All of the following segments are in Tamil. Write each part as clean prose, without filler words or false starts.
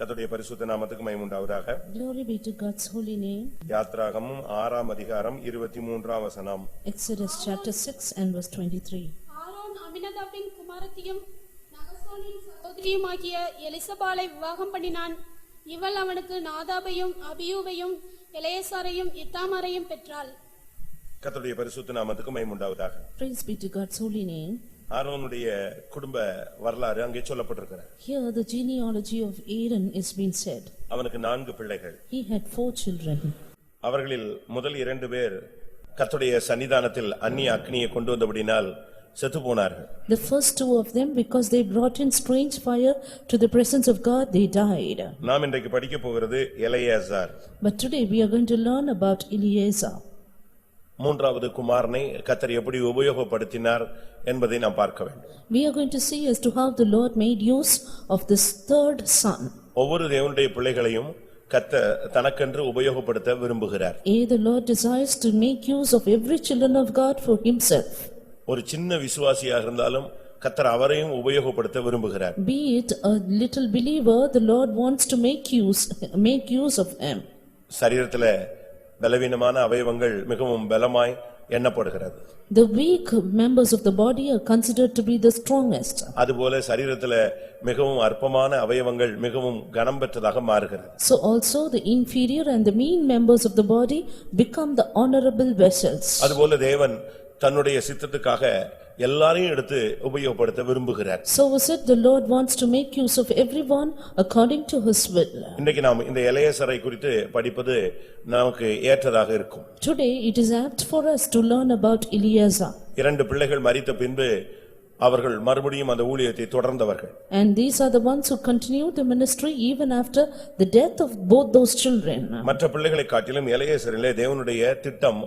கர்த்தருடைய பரிசுத்த நாமத்துக்கு மகிமை உண்டாவதாக. Glory be to God's holy name. யாத்ராகமம் 6ஆம் அதிகாரம் 23ஆம் வசனம். Exodus chapter 6 and verse 23. Aaron அமினதாபின் குமாரத்தியும் நகசோனின் சகோதரியுமாகிய எலிசபாலை விவாகம் பண்ணினான். இவள் அவனுக்கு நாதாபையும் அபியூவையும் எலெயாசாரையும் இத்தாமாரையும் பெற்றாள். கர்த்தருடைய பரிசுத்த நாமத்துக்கு மகிமை உண்டாவதாக. Praise be to God's holy name. ஆரோனுடைய குடும்ப வரலாறு அங்கே சொல்லப்பட்டிருக்கிறது. Here the genealogy of Aaron is being said. அவனுக்கு 4 பிள்ளைகள். He had 4 children. அவர்களில் முதல் 2 பேர் கர்த்தருடைய சன்னிதானத்தில் அந்நிய அக்னியை கொண்டு வந்தபடினால் செத்து போனார்கள். The first 2 of them, because they brought in strange fire to the presence of God, they died. நாம் இன்றைக்கு படிக்க போகிறது Eleazar. But today we are going to learn about Eleazar. மூன்றாவது குமாரனை கர்த்தர் எப்படி உபயோகப்படுத்தினார் என்பதை நாம் பார்க்க வேண்டும். We are going to see as to how the Lord made use of this third son. ஒவ்வொரு தேவனுடைய பிள்ளைகளையும் கர்த்தர் தனக்கென்று உபயோகப்படுத்த விரும்புகிறார். The Lord desires to make use of every children of God for himself. ஒரு சின்ன விசுவாசியாக இருந்தாலும் கர்த்தர் அவரையும் உபயோகப்படுத்த விரும்புகிறார். Be it a little believer, the Lord wants to make use of him. சரீரத்திலே பலவீனமான அவயவங்கள் மிகவும் பலமாய் எண்ணப்படுகிறது. The weak members of the body are considered to be the strongest. அதுபோல சரீரத்திலே மிகவும் அற்பமான அவயவங்கள் மிகவும் கனம் பெற்றதாக மாறுகிறது. So also the inferior and the mean members of the body become the honorable vessels. அதுபோல தேவன் தன்னுடைய சித்தத்துக்காக எல்லாரையும் எடுத்து உபயோகப்படுத்த விரும்புகிறார். So was it the Lord wants to make use of everyone according to his will. இன்னைக்கு நாம் இந்த எலெயாசாரை குறித்து படிப்பது நமக்கு ஏற்றதாக இருக்கும். Today it is apt for us to learn about Eleazar. 2 பிள்ளைகள் மரித்த பின்பு அவர்கள் மறுபடியும் அந்த ஊழியத்தை தொடர்ந்தவர்கள். And these are the ones who continued the ministry even after the death of both those children. மற்ற பிள்ளைகளை காட்டிலும் எலெயாசாரிலே தேவனுடைய திட்டம்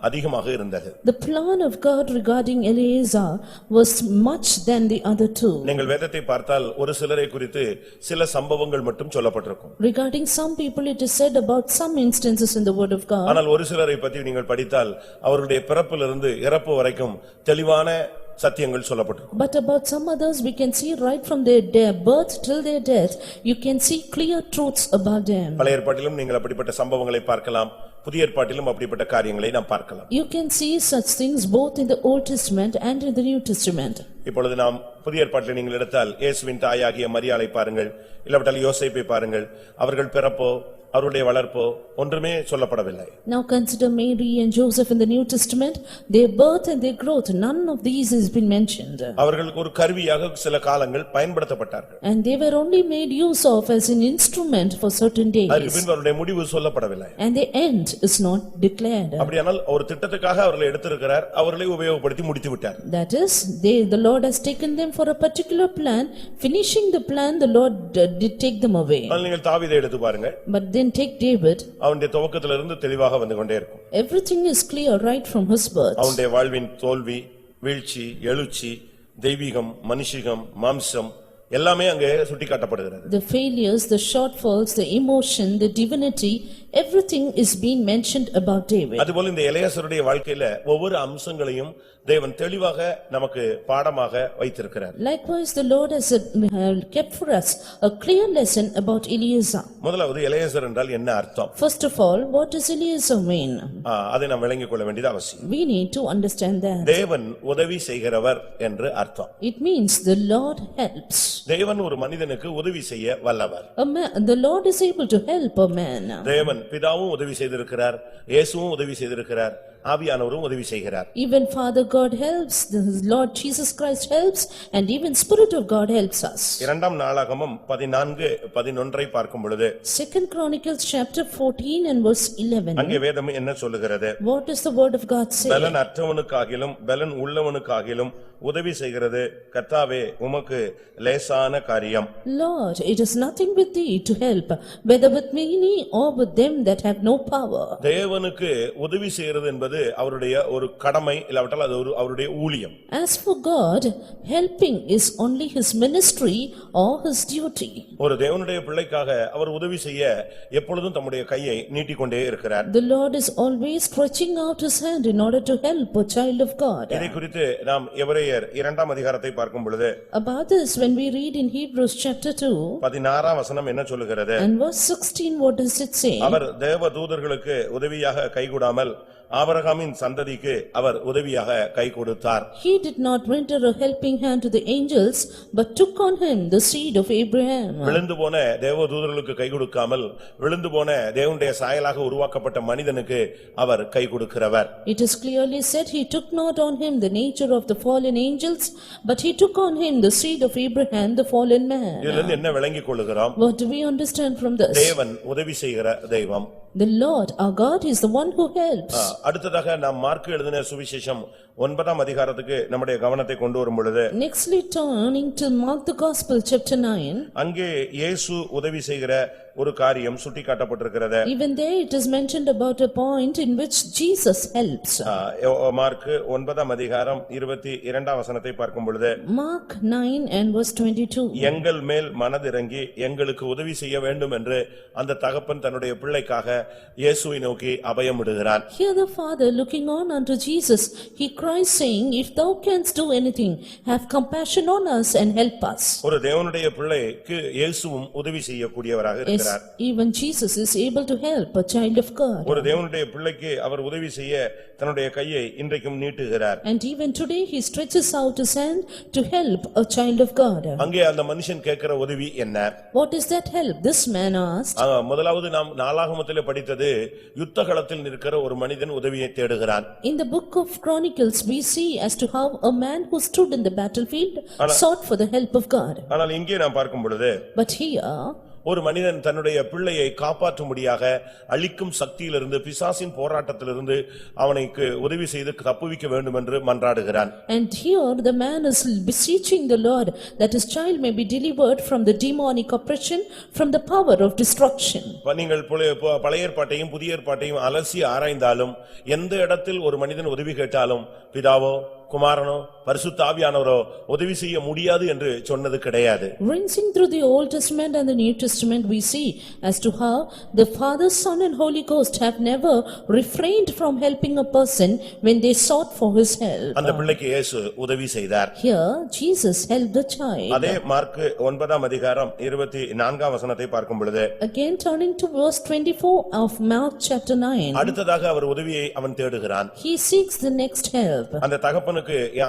அதிகமாக இருந்தது. The plan of God regarding Eleazar was much than the other 2. நீங்கள் வேதத்தை பார்த்தால் ஒரு சிலரை குறித்து சில சம்பவங்கள் மட்டும் சொல்லப்பட்டிருக்கும். Regarding some people it is said about some instances in the word of God. ஆனால் ஒரு சிலரை பற்றி நீங்கள் படித்தால் அவருடைய பிறப்பிலிருந்து இறப்பு வரைக்கும் தெளிவான சத்தியங்கள் சொல்லப்பட்டிருக்கும். But about some others we can see right from their birth till their death, you can see clear truths about them. பழைய ஏற்பாட்டிலும் நீங்கள் அப்படிப்பட்ட சம்பவங்களை பார்க்கலாம், புதிய ஏற்பாட்டிலும் அப்படிப்பட்ட காரியங்களை நாம் பார்க்கலாம். You can see such things both in the Old Testament and in the New Testament. இப்பொழுது நாம் புதிய ஏற்பாட்டில் நீங்கள் எடுத்தால் இயேசுவின் தாயாகிய மரியாளை பாருங்கள், இல்லாவிட்டால் யோசேப்பை பாருங்கள். அவர்கள் பிறப்போ அவருடைய வளர்ப்போ ஒன்றுமே சொல்லப்படவில்லை. Now consider Mary and Joseph in the New Testament, their birth and their growth, none of these has been mentioned. அவர்கள் ஒரு கருவியாக சில காலங்கள் பயன்படுத்தப்பட்டார்கள். And they were only made use of as an instrument for certain days. அதற்கு பின்பு அவருடைய முடிவு சொல்லப்படவில்லை. And the end is not declared. அப்படியானால் ஒரு திட்டத்துக்காக அவர்களை எடுத்திருக்கிறார், அவர்களை உபயோகப்படுத்தி முடித்து விட்டார். That is, the Lord has taken them for a particular plan. Finishing the plan, the Lord did take them away. நீங்கள் தாவீதை எடுத்து பாருங்க. But then take David. அவனுடைய துவக்கத்திலிருந்து தெளிவாக வந்து கொண்டே இருக்கும். Everything is clear right from his birth. அவனுடைய வாழ்வின் தோல்வி, வீழ்ச்சி, எழுச்சி, தெய்வீகம், மனுஷிகம், மாம்சம் எல்லாமே அங்கே சுட்டிக்காட்டப்படுகிறது. The failures, the shortfalls, the emotion, the divinity, everything is being mentioned about David. அதுபோல இந்த எலெயாசாருடைய வாழ்க்கையில ஒவ்வொரு அம்சங்களையும் தேவன் தெளிவாக நமக்கு பாடமாக வைத்திருக்கிறார். Likewise the Lord has kept for us a clear lesson about Eleazar. முதலாவது எலெயாசார் என்றால் என்ன அர்த்தம்? First of all, what does Eleazar mean? அதை நாம் விளங்கிக் கொள்ள வேண்டியது அவசியம். We need to understand that. தேவன் உதவி செய்கிறவர் என்று அர்த்தம். It means the Lord helps. தேவன் ஒரு மனிதனுக்கு உதவி செய்ய வல்லவர். The Lord is able to help a man. தேவன் பிதாவும் உதவி செய்திருக்கிறார், இயேசுவும் உதவி செய்திருக்கிறார், ஆவியானவரும் உதவி செய்கிறார். Even Father God helps, the Lord Jesus Christ helps, and even Spirit of God helps us. இரண்டாம் நாளாகமம் 14:11 பார்க்கும் பொழுது, Second Chronicles chapter 14 and verse 11. அங்கே வேதம் என்ன சொல்லுகிறது? What does the word of God say? பலன் அற்றவனுக்காகிலும் பலன் உள்ளவனுக்காகிலும் உதவி செய்கிறது கர்த்தாவே உமக்கு லேசான காரியம். Lord, it is nothing with thee to help, whether with many or with them that have no power. தேவனுக்கு உதவி செய்கிறது என்பது என்பது அவருடைய ஒரு கடமை, இல்லாவிட்டால் அது அவருடைய ஊழியம். As for God, helping is only his ministry or his duty. ஒரு தேவனுடைய பிள்ளைக்காக அவர் உதவி செய்ய எப்பொழுதும் தம்முடைய கையை நீட்டிக்கொண்டே இருக்கிறார். The Lord is always stretching out his hand in order to help a child of God. இதை குறித்து நாம் எபிரேயர் 2ஆம் அதிகாரத்தை பார்க்கும் பொழுது About this, when we read in Hebrews chapter 2, 16ஆம் வசனம் என்ன சொல்லுகிறது? and verse 16, what does it say? அவர் தேவ தூதர்களுக்கு உதவியாக கைகூடாமல் ஆபிரகாமின் சந்ததிக்கு அவர் உதவியாக கை கொடுத்தார். He did not render a helping hand to the angels, but took on him the seed of Abraham. விழுந்து போன தேவ தூதர்களுக்கு கை கொடுக்காமல் விழுந்து போன தேவனுடைய சாயலாக உருவாக்கப்பட்ட மனிதனுக்கு அவர் கை கொடுக்கிறவர். It is clearly said, he took not on him the nature of the fallen angels, but he took on him the seed of Abraham, the fallen man. இதிலிருந்து என்ன விளங்கிக் கொள்கிறோம்? What do we understand from this? தேவன் உதவி செய்கிற தெய்வம். The Lord, our God, is the one who helps. அடுத்ததாக நாம் மார்க் எழுதின சுவிசேஷம் 9ஆம் அதிகாரத்துக்கு நம்முடைய கவனத்தை கொண்டு வரும் பொழுது, Nextly turning to Mark the Gospel chapter 9, அங்கே இயேசு உதவி செய்கிற ஒரு காரியம் சுட்டிக்காட்டப்பட்டிருக்கிறது. even there it is mentioned about a point in which Jesus helps. Mark 9ஆம் அதிகாரம் 22ஆம் வசனத்தை பார்க்கும் பொழுது, Mark 9 and verse 22. எங்கள் மேல் மனதிறங்கி எங்களுக்கு உதவி செய்ய வேண்டும் என்று அந்த தகப்பன் தன்னுடைய பிள்ளைக்காக இயேசுவை நோக்கி அபயமிடுகிறான். Here the father looking on unto Jesus, he cries saying, if thou canst do anything, have compassion on us and help us. ஒரு தேவனுடைய பிள்ளைக்கு இயேசுவும் உதவி செய்யக்கூடியவராக Yes, இருக்கிறார். even Jesus is able to help a child of God. ஒரு தேவனுடைய பிள்ளைக்கு அவர் உதவி செய்ய தன்னுடைய கையை இன்றைக்கும் நீட்டுகிறார். And even today he stretches out his hand to help a child of God. அங்கே அந்த மனுஷன் கேட்கிற உதவி என்ன? What is that help? This man asked. முதலாவது நாம் நாளாகமத்திலே படித்தது யுத்தகளத்தில் நிற்கிற ஒரு மனிதன் உதவியை தேடுகிறான். In the book of Chronicles we see as to how a man who stood in the battlefield sought for the help of God. ஆனால் இங்கே நாம் பார்க்கும் பொழுது, But here ஒரு மனிதன் தன்னுடைய பிள்ளையை காப்பாற்றும்படியாக அழிக்கும் சக்தியிலிருந்து பிசாசின் போராட்டத்திலிருந்து அவனுக்கு உதவி செய்து தப்புவிக்க வேண்டும் என்று மன்றாடுகிறான். And here the man is beseeching the Lord that his child may be delivered from the demonic oppression, from the power of destruction. நீங்கள் பழைய ஏற்பாட்டையும் புதிய ஏற்பாட்டையும் அலசி ஆராய்ந்தாலும் எந்த இடத்தில் ஒரு மனிதன் உதவி கேட்டாலும் பிதாவோ குமாரனோ பரிசுத்த ஆவியானவரோ உதவி செய்ய முடியாது என்று சொன்னது கிடையாது. Rinsing through the Old Testament and the New Testament, we see as to how the Father, Son and Holy Ghost have never refrained from helping a person when they sought for his help. அந்த பிள்ளைக்கு இயேசு உதவி செய்தார். Here Jesus helped the child. அதே மார்க் 9ஆம் அதிகாரம் 24ஆம் வசனத்தை பார்க்கும் பொழுது, Again turning to verse 24 of Mark chapter 9, அடுத்ததாக அவர் உதவியை அவன் தேடுகிறான். he seeks the next help. அந்த தகப்பனுக்கு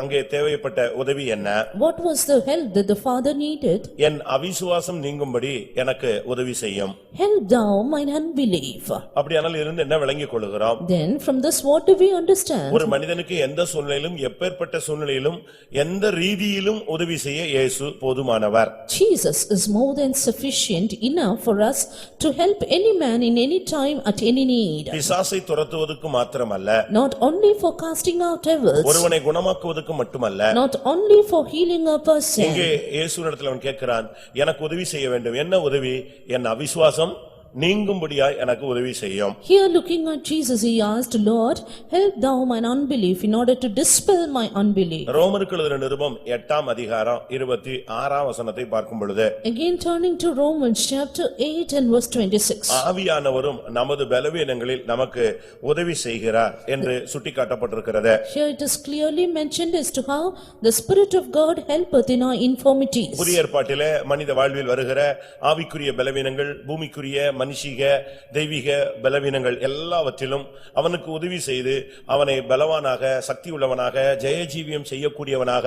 அங்கே தேவைப்பட்ட உதவி என்ன? What was the help that the father needed? என் அவிசுவாசம் நீங்கும்படி எனக்கு உதவி செய்யும். Help thou mine unbelief. அப்படியானால் இருந்து என்ன விளங்கிக் கொள்கிறோம்? Then from this what do we understand? ஒரு மனிதனுக்கு எந்த சூழ்நிலையிலும் எப்பேற்பட்ட சூழ்நிலையிலும் எந்த ரீதியிலும் உதவி செய்ய இயேசு போதுமானவர். Jesus is more than sufficient enough for us to help any man in any time at any need. பிசாசை துரத்துவதற்கு மாத்திரமல்ல, Not only for casting out devils, ஒருவனை குணமாக்குவதற்கு மட்டுமல்ல, not only for healing a person. இங்கே இயேசுவினிடத்தில் அவன் கேட்கிறான், எனக்கு உதவி செய்ய வேண்டும். என்ன உதவி? என் அவிசுவாசம் நீங்கும்படியாய் எனக்கு உதவி செய்யும். Here looking at Jesus, he asked, Lord, help thou mine unbelief in order to dispel my unbelief. ரோமருக்கு எழுதின நிருபம் 8ஆம் அதிகாரம் 26ஆம் வசனத்தை பார்க்கும் பொழுது, Again turning to Romans chapter 8 and verse 26. ஆவியானவரும் நமது பலவீனங்களில் நமக்கு உதவி செய்கிறார் என்று சுட்டிக்காட்டப்பட்டிருக்கிறது. Here it is clearly mentioned as to how the Spirit of God helpeth in our infirmities. புதிய ஏற்பாட்டிலே மனித வாழ்வில் வருகிற ஆவிக்குரிய பலவீனங்கள், பூமிக்குரிய மனுஷிக தெய்வீக பலவீனங்கள் எல்லாவற்றிலும் அவனுக்கு உதவி செய்து அவனை பலவானாக சக்தி உள்ளவனாக ஜெயஜீவியம் செய்யக்கூடியவனாக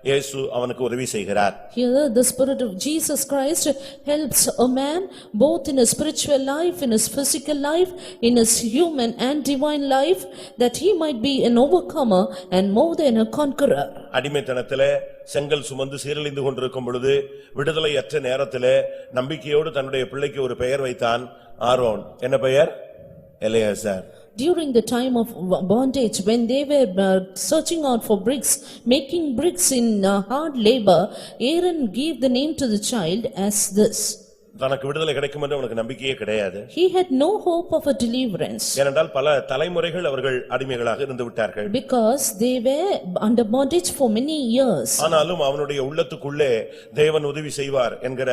இயேசு அவனுக்கு உதவி செய்கிறார். Here the Spirit of Jesus Christ helps a man both in his spiritual life, in his physical life, in his human and divine life, that he might be an overcomer and more than a conqueror. அடிமைத்தனத்திலே செங்கல் சுமந்து சீரழிந்து கொண்டிருக்கும் பொழுது விடுதலையற்ற நேரத்திலே நம்பிக்கையோடு தன்னுடைய பிள்ளைக்கு ஒரு பெயர் வைத்தான், ஆரோன். என்ன பெயர்? Eleazar. During the time of bondage, when they were searching out for bricks, making bricks in hard labor, Aaron gave the name to the child as this. தனக்கு விடுதலை கிடைக்கும் என்று அவனுக்கு நம்பிக்கையே கிடையாது. He had no hope of a deliverance. ஏனென்றால் பல தலைமுறைகள் அவர்கள் அடிமைகளாக இருந்து விட்டார்கள். Because they were under bondage for many years. ஆனாலும் அவனுடைய உள்ளத்துக்குள்ளே தேவன் உதவி செய்வார் என்கிற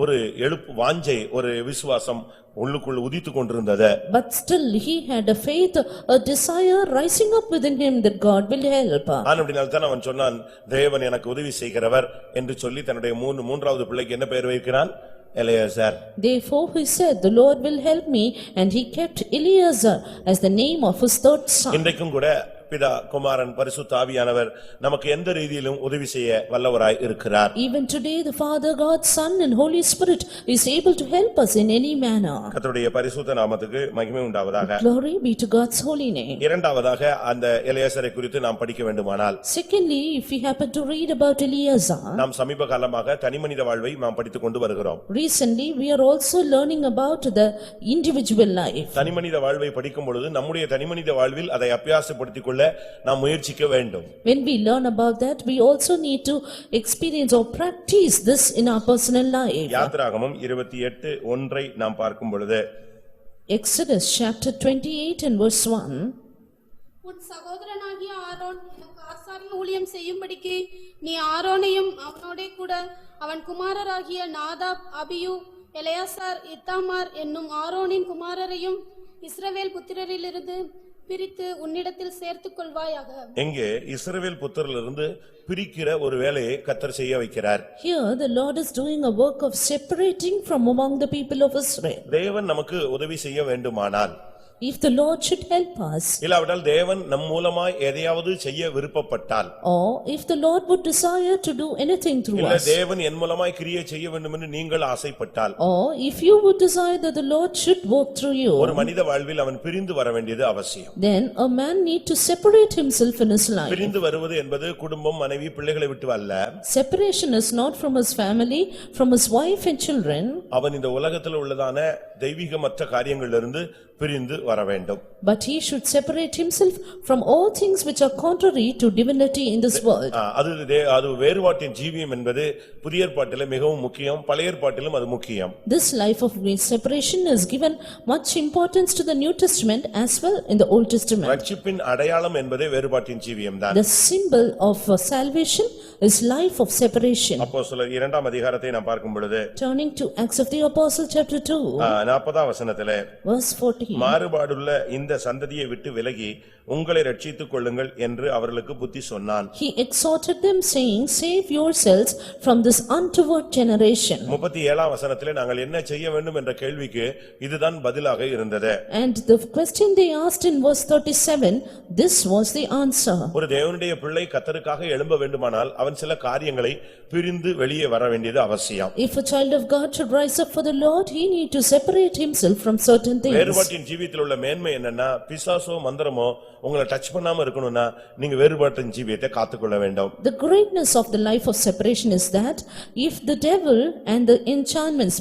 ஒரு எழுப்பு வாஞ்சை, ஒரு விசுவாசம் உள்ளுக்குள் உதித்துக் கொண்டிருந்தது. But still he had a faith, a desire rising up within him that God will help. ஆனபடியால் அவன் சொன்னான், தேவன் எனக்கு உதவி செய்கிறவர் என்று சொல்லி தன்னுடைய மூன்றாவது பிள்ளைக்கு என்ன பெயர் வைக்கிறான்? Eleazar. Therefore he said, the Lord will help me, and he kept Eleazar as the name of his third son. இன்றைக்கும் கூட பிதா, குமாரன், பரிசுத்த ஆவியானவர் நமக்கு எந்த ரீதியிலும் உதவி செய்ய வல்லவராய் இருக்கிறார். Even today the Father, God, Son and Holy Spirit is able to help us in any manner. கர்த்தருடைய பரிசுத்த நாமத்துக்கு மகிமை உண்டாவதாக. Glory be to God's holy name. இரண்டாவதாக அந்த எலியாசரை குறித்து நாம் படிக்க வேண்டுமானால், Secondly, if we happen to read about Eleazar, நாம் சமீப காலமாக தனிமனித வாழ்வை நாம் படித்துக் கொண்டு வருகிறோம். recently we are also learning about the individual life. தனிமனித வாழ்வை படிக்கும் பொழுது நம்முடைய தனிமனித வாழ்வில் அதை அபியாசப்படுத்திக் கொள்ள நாம் முயற்சிக்க வேண்டும். When we learn about that, we also need to experience or practice this in our personal life. யாத்திராகமம் 28:1 நாம் பார்க்கும் பொழுது, Exodus chapter 28 and verse 1. உன் சகோதரனாகிய ஆரோன் எனக்கு ஆசாரிய ஊழியம் செய்யும்படிக்கு நீ ஆரோனையும் அவனோடே கூட அவன் குமாரராகிய நாதாப், அபியூ, எலெயாசார், இத்தாமார் என்னும் ஆரோனின் குமாரரையும் இஸ்ரவேல் புத்திரரிலிருந்து பிரித்து உன்னிடத்தில் சேர்த்துக் கொள்வாயாக. எங்கே இஸ்ரவேல் புத்திரரிலிருந்து பிரிக்கிற ஒரு வேலையை கர்த்தர் செய்ய வைக்கிறார். Here the Lord is doing a work of separating from among the people of Israel. தேவன் நமக்கு உதவி செய்ய வேண்டுமானால், if the Lord should help us, இல்லாவிட்டால் தேவன் நம் மூலமாய் எதையாவது செய்ய விருப்பப்பட்டால், or if the Lord would desire to do anything through இல்ல us, தேவன் என் மூலமாய் கிரியை செய்ய வேண்டும் என்று நீங்கள் ஆசைப்பட்டால், or if you would desire that the Lord should work through you, ஒரு மனித வாழ்வில் அவன் பிரிந்து வர வேண்டியது அவசியம். then a man need to separate himself in his life. பிரிந்து வருவது என்பது குடும்பம், மனைவி, பிள்ளைகளை விட்டு அல்ல. Separation is not from his family, from his wife and children. அவன் இந்த உலகத்தில் உள்ளதான தெய்வீகமற்ற காரியங்களிலிருந்து பிரிந்து வர வேண்டும். But he should separate himself from all things which are contrary to divinity in this world. அது வேறுபாட்டின் ஜீவியம் என்பது புதிய ஏற்பாட்டிலே மிகவும் முக்கியம், பழைய ஏற்பாட்டிலும் அது முக்கியம். This life of separation is given much importance to the New Testament as well in the Old Testament. ரட்சிப்பின் அடையாளம் என்பதே வேறுபாட்டின் ஜீவியம் தான். The symbol of salvation is life of separation. அப்போஸ்தலர் 2ஆம் அதிகாரத்தை நாம் பார்க்கும் பொழுது, Turning to Acts of the Apostle chapter 2, 40ஆம் வசனத்திலே, verse 14. மாறுபாடுள்ள இந்த சந்ததியை விட்டு விலகி உங்களை ரட்சித்துக் கொள்ளுங்கள் என்று அவர்களுக்கு புத்தி சொன்னான். He exhorted them saying, save yourselves from this untoward generation. 37ஆம் வசனத்திலே நாங்கள் என்ன செய்ய வேண்டும் என்ற கேள்விக்கு இதுதான் பதிலாக இருந்தது. And the question they asked in verse 37, this was the answer. ஒரு தேவனுடைய பிள்ளை கர்த்தருக்காக எழும்ப வேண்டுமானால் அவன் சில காரியங்களை பிரிந்து வெளியே வர வேண்டியது அவசியம். If a child of God should rise up for the Lord, he need to separate himself from certain things. வேறுபாட்டின் ஜீவியத்தில் உள்ள மேன்மை என்னன்னா, பிசாசோ மந்திரமோ உங்களை டச் பண்ணாம இருக்கணும்னா நீங்க வேறுபாட்டின் ஜீவியத்தை காத்துக்கொள்ள வேண்டும். The greatness of the life of separation is that if the devil and the enchantments,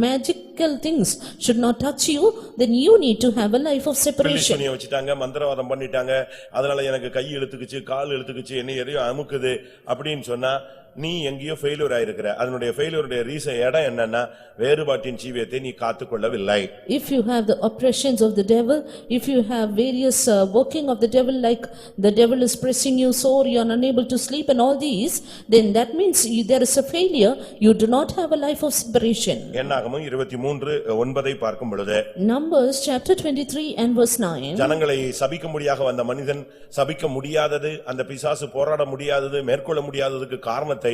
magical things should not touch you, then you need to have a life of separation. பிலிஸ்தீனியை வச்சிட்டாங்க, மந்திரவாதம் பண்ணிட்டாங்க, அதனால எனக்கு கை இழுத்துக்குச்சு, கால் இழுத்துக்குச்சு, என்ன எதையோ அமுக்குது அப்படின்னு சொன்னா நீ எங்கேயோ ஃபெயிலியர் ஆயிருக்கிற. அதனுடைய ஃபெயிலியருடைய ரீசன் இடம் என்னன்னா, வேறுபாட்டின் ஜீவியத்தை நீ காத்துக்கொள்ளவில்லை. If you have the oppressions of the devil, if you have various working of the devil, like the devil is pressing you sore, you are unable to sleep and all these, then that means there is a failure, you do not have a life of separation. என்னாகமம் 23:9 பார்க்கும் பொழுது, Numbers chapter 23 and verse 9. ஜனங்களை சபிக்கும்படியாக வந்த மனிதன் சபிக்க முடியாதது, அந்த பிசாசு போராட முடியாதது, மேற்கொள்ள முடியாததுக்கு காரணத்தை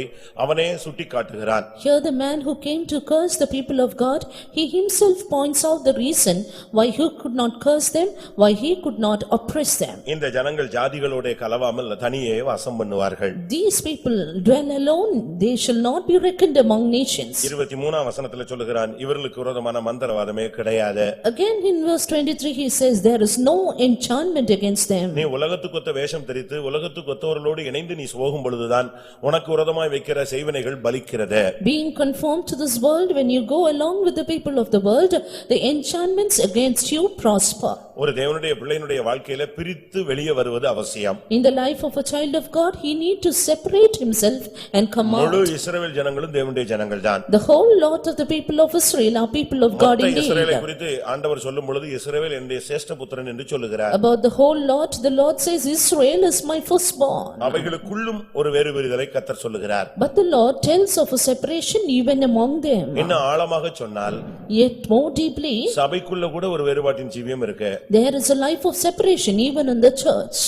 அவனே சுட்டிக்காட்டுகிறான். Here the man who came to curse the people of God, he himself points out the reason why he could not curse them, why he could not oppress them. இந்த ஜனங்கள் ஜாதிகளோட கலவாமல் தனியே வாசம் பண்ணுவார்கள். These people dwell alone, they shall not be reckoned among nations. 23ஆம் வசனத்திலே சொல்லுகிறான், இவர்களுக்கு விரோதமான மந்திரவாதமே கிடையாது. Again in verse 23 he says, there is no enchantment against them. நீ உலகத்துக்கொத்த வேஷம் தரித்து உலகத்துக்கொத்தவர்களோடு இணைந்து நீ போகும் பொழுதுதான் உனக்கு விரோதமாய் வைக்கிற செய்வினைகள் பலிக்கிறது. Being conformed to this world, when you go along with the people of the world, the enchantments against you prosper. ஒரு தேவனுடைய பிள்ளையினுடைய வாழ்க்கையில பிரித்து வெளியே வருவது அவசியம். In the life of a child of God, he need to separate himself and come முழு out. இஸ்ரவேல் ஜனங்களும் தேவனுடைய ஜனங்கள் தான். The whole lot of the people of Israel are people of God மொத்த indeed. இஸ்ரவேலை குறித்து ஆண்டவர் சொல்லும் பொழுது இஸ்ரவேல் என்னுடைய சிரேஷ்ட புத்திரன் என்று சொல்லுகிறார். About the whole lot, the Lord says, Israel is my firstborn. அவைகளுக்குள்ளும் ஒரு வேறுபிரிதலை கர்த்தர் சொல்லுகிறார். But the Lord tells of a separation even among them. இன்னும் ஆழமாக சொன்னால் Yet more deeply, சபைக்குள்ள கூட ஒரு வேறுபாட்டின் ஜீவியம் இருக்கு. there is a life of separation even in the church.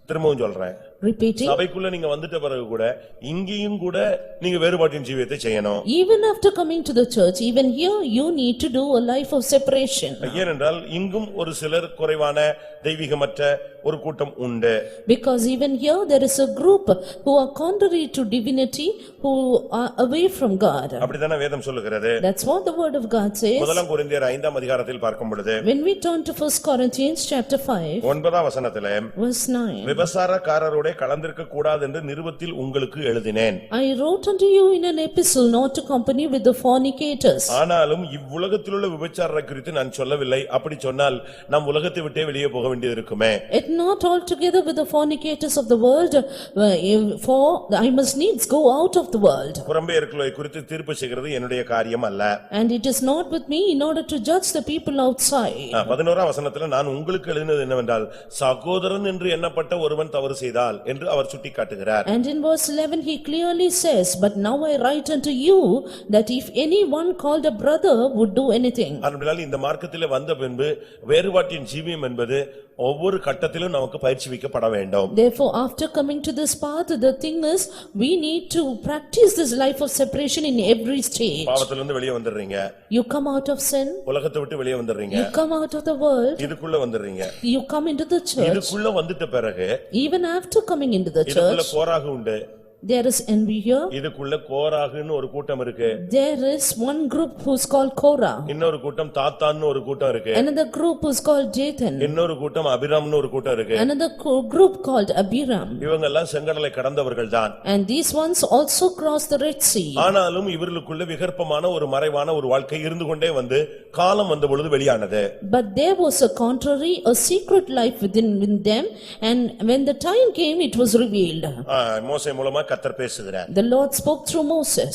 திரும்பவும் சொல்றேன். Repeating. சபைக்குள்ள நீங்க வந்துட்ட பிறகு கூட இங்கேயும் கூட நீங்க வேறுபாட்டின் ஜீவியத்தை செய்யணும். Even after coming to the church, even here you need to do a life of separation. ஏனென்றால் இங்கும் ஒரு சிலர் குறைவான தெய்வீகமற்ற ஒரு கூட்டம் உண்டு. Because even here there is a group who are contrary to divinity, who are away from God. அப்படிதானே வேதம் சொல்லுகிறது. That's what the word of God says. முதலாம் கொரிந்தியர் 5ஆம் அதிகாரத்தில் பார்க்கும் பொழுது When we turn to 1 Corinthians chapter 5, 9ஆம் வசனத்திலே verse 9. விபசாரக்காரரோட கலந்திருக்க கூடாது என்று நிருபத்தில் உங்களுக்கு எழுதினேன். I wrote unto you in an epistle not to company with the fornicators. ஆனாலும் இவ்வுலகத்திலுள்ள விபச்சாரரை குறித்து நான் சொல்லவில்லை. அப்படி சொன்னால் நாம் உலகத்தை விட்டே வெளியே போக வேண்டியது இருக்குமே. It not altogether with the fornicators of the world, for I must needs go out of the world. புறம்பேயர்களை குறித்து தீர்ப்பு செய்கிறது என்னுடைய காரியம் அல்ல. And it is not with me in order to judge the people outside. 11ஆம் வசனத்திலே நான் உங்களுக்கு எழுதினது என்னவென்றால் சகோதரன் என்று எண்ணப்பட்ட ஒருவன் தவறு செய்தால் என்று அவர் சுட்டிக்காட்டுகிறார். And in verse 11 he clearly says, but now I write unto you that if anyone called a brother would do anything. அதனால இந்த மார்க்கத்திலே வந்த பின்பு வேறுபாட்டின் ஜீவியம் என்பது ஒவ்வொரு கட்டத்திலும் நமக்கு பயிற்சிவிக்கப்பட வேண்டும். Therefore after coming to this path, the thing is we need to practice this life of separation in every stage. பாவத்திலிருந்து வெளியே வந்துறீங்க. You come out of sin. உலகத்தை விட்டு வெளியே வந்துறீங்க. You come out of the world. இதுக்குள்ள வந்துறீங்க. You come into the church. இதுக்குள்ள வந்துட்ட பிறகு even after coming into the இதுக்குள்ள church, கோராகு உண்டு. there is envy here. இதுக்குள்ள கோராகுன்னு ஒரு கூட்டம் இருக்கு. There is one group who's called Korah. இன்னொரு கூட்டம் தாத்தான்னு ஒரு கூட்டம் இருக்கு. Another group who's called Dathan. இன்னொரு கூட்டம் அபிராம்னு ஒரு கூட்டம் இருக்கு. Another group called Abiram. இவங்க எல்லாம் செங்கடலை கடந்தவர்கள் தான். And these ones also crossed the Red Sea. ஆனாலும் இவர்களுக்குள்ள விகற்பமான ஒரு மறைவான ஒரு வாழ்க்கை இருந்து கொண்டே வந்து காலம் வந்த பொழுது வெளியானது. But there was a contrary, a secret life within them, and when the time came it was revealed. மோசே மூலமா கர்த்தர் பேசுகிறார். The Lord spoke through Moses.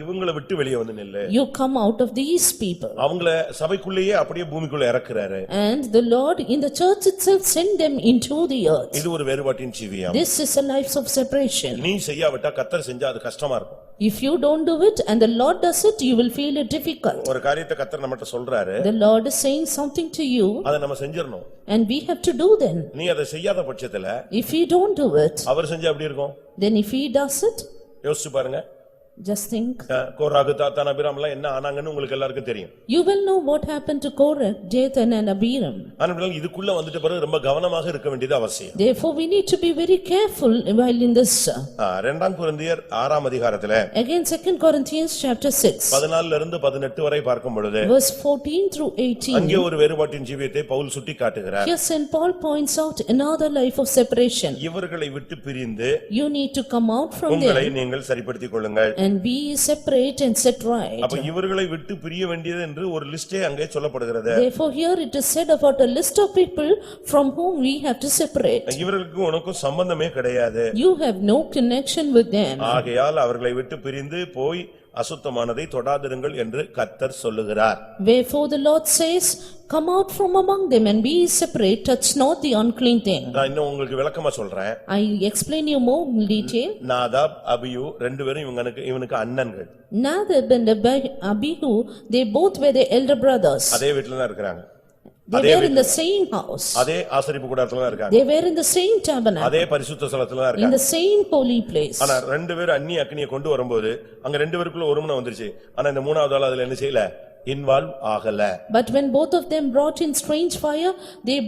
இவங்களை விட்டு வெளியே வந்து நில்லு. You come out of these people. அவங்கள சபைக்குள்ளேயே அப்படியே பூமிக்குள்ள இறக்குறாரு. And the Lord in the church itself sent them into the earth. இது ஒரு வேறுபாட்டின் ஜீவியம். This is a life of separation. நீ செய்யாவிட்டா கர்த்தர் செஞ்சா அது கஷ்டமா இருக்கும். If you don't do it and the Lord does it, you will feel it difficult. ஒரு காரியத்தை கர்த்தர் நம்மட்ட சொல்றாரு. The Lord is saying something to you. அத நம்ம செஞ்சிரணும். And we have to do then. நீ அதை செய்யாத பட்சத்துல If we don't do it, அவர் செஞ்சா எப்படி இருக்கும்? then if he does it, யோசிச்சு பாருங்க. just think. கோராகு தாத்தான் அபிராம் எல்லாம் என்ன ஆனாங்கன்னு உங்களுக்கு எல்லாருக்கும் தெரியும். You will know what happened to Korah, Dathan and Abiram. ஆனால் இதுக்குள்ள வந்துட்ட பிறகு ரொம்ப கவனமாக இருக்க வேண்டியது அவசியம். Therefore we need to be very careful while in this. 2ஆம் கொரிந்தியர் 6ஆம் அதிகாரத்திலே Again 2 Corinthians chapter 6. 14 இருந்து 18 வரை பார்க்கும் பொழுது Verse 14 through 18. அங்கே ஒரு வேறுபாட்டின் ஜீவியத்தை Pavul சுட்டிக்காட்டுகிறார். Here St. Paul points out another life of separation. இவர்களை விட்டு பிரிந்து You need to come out from உங்களை them நீங்கள் சரிப்படுத்திக் கொள்ளுங்கள். and be separate and set right. அப்ப இவர்களை விட்டு பிரிய வேண்டியது என்று ஒரு லிஸ்டே அங்கே சொல்லப்படுகிறது. Therefore here it is said about a list of people from whom we have to separate. இவர்களுக்கு உனக்கு சம்பந்தமே கிடையாது. You have no connection with them. ஆகையால் அவர்களை விட்டு பிரிந்து போய் அசுத்தமானதை தொடாதிருங்கள் என்று கர்த்தர் சொல்லுகிறார். Wherefore the Lord says, come out from among them and be separate, touch not the unclean thing. நான் இன்னும் உங்களுக்கு விளக்கமா சொல்றேன். I explain you more in detail. Nadab Abihu ரெண்டு பேரும் இவனுக்கு அண்ணன்கள். Nadab and Abihu, they both were the elder brothers. அதே வீட்ல தான் இருக்காங்க. They were in the same house. அதே ஆசரிப்பு கூடாரத்துல தான் இருக்காங்க. They were in the same tabernacle. அதே பரிசுத்த ஸ்தலத்துல தான் In இருக்காங்க. the same holy place. ஆனா ரெண்டு பேரும் அந்நிய அக்னியை கொண்டு வரும்போது அங்க ரெண்டு பேருக்குள்ள ஒருமனம் வந்துருச்சு. ஆனா இந்த மூணாவது ஆள் அதுல என்ன செய்யல? involve ஆகல. But when both of them brought in strange fire, they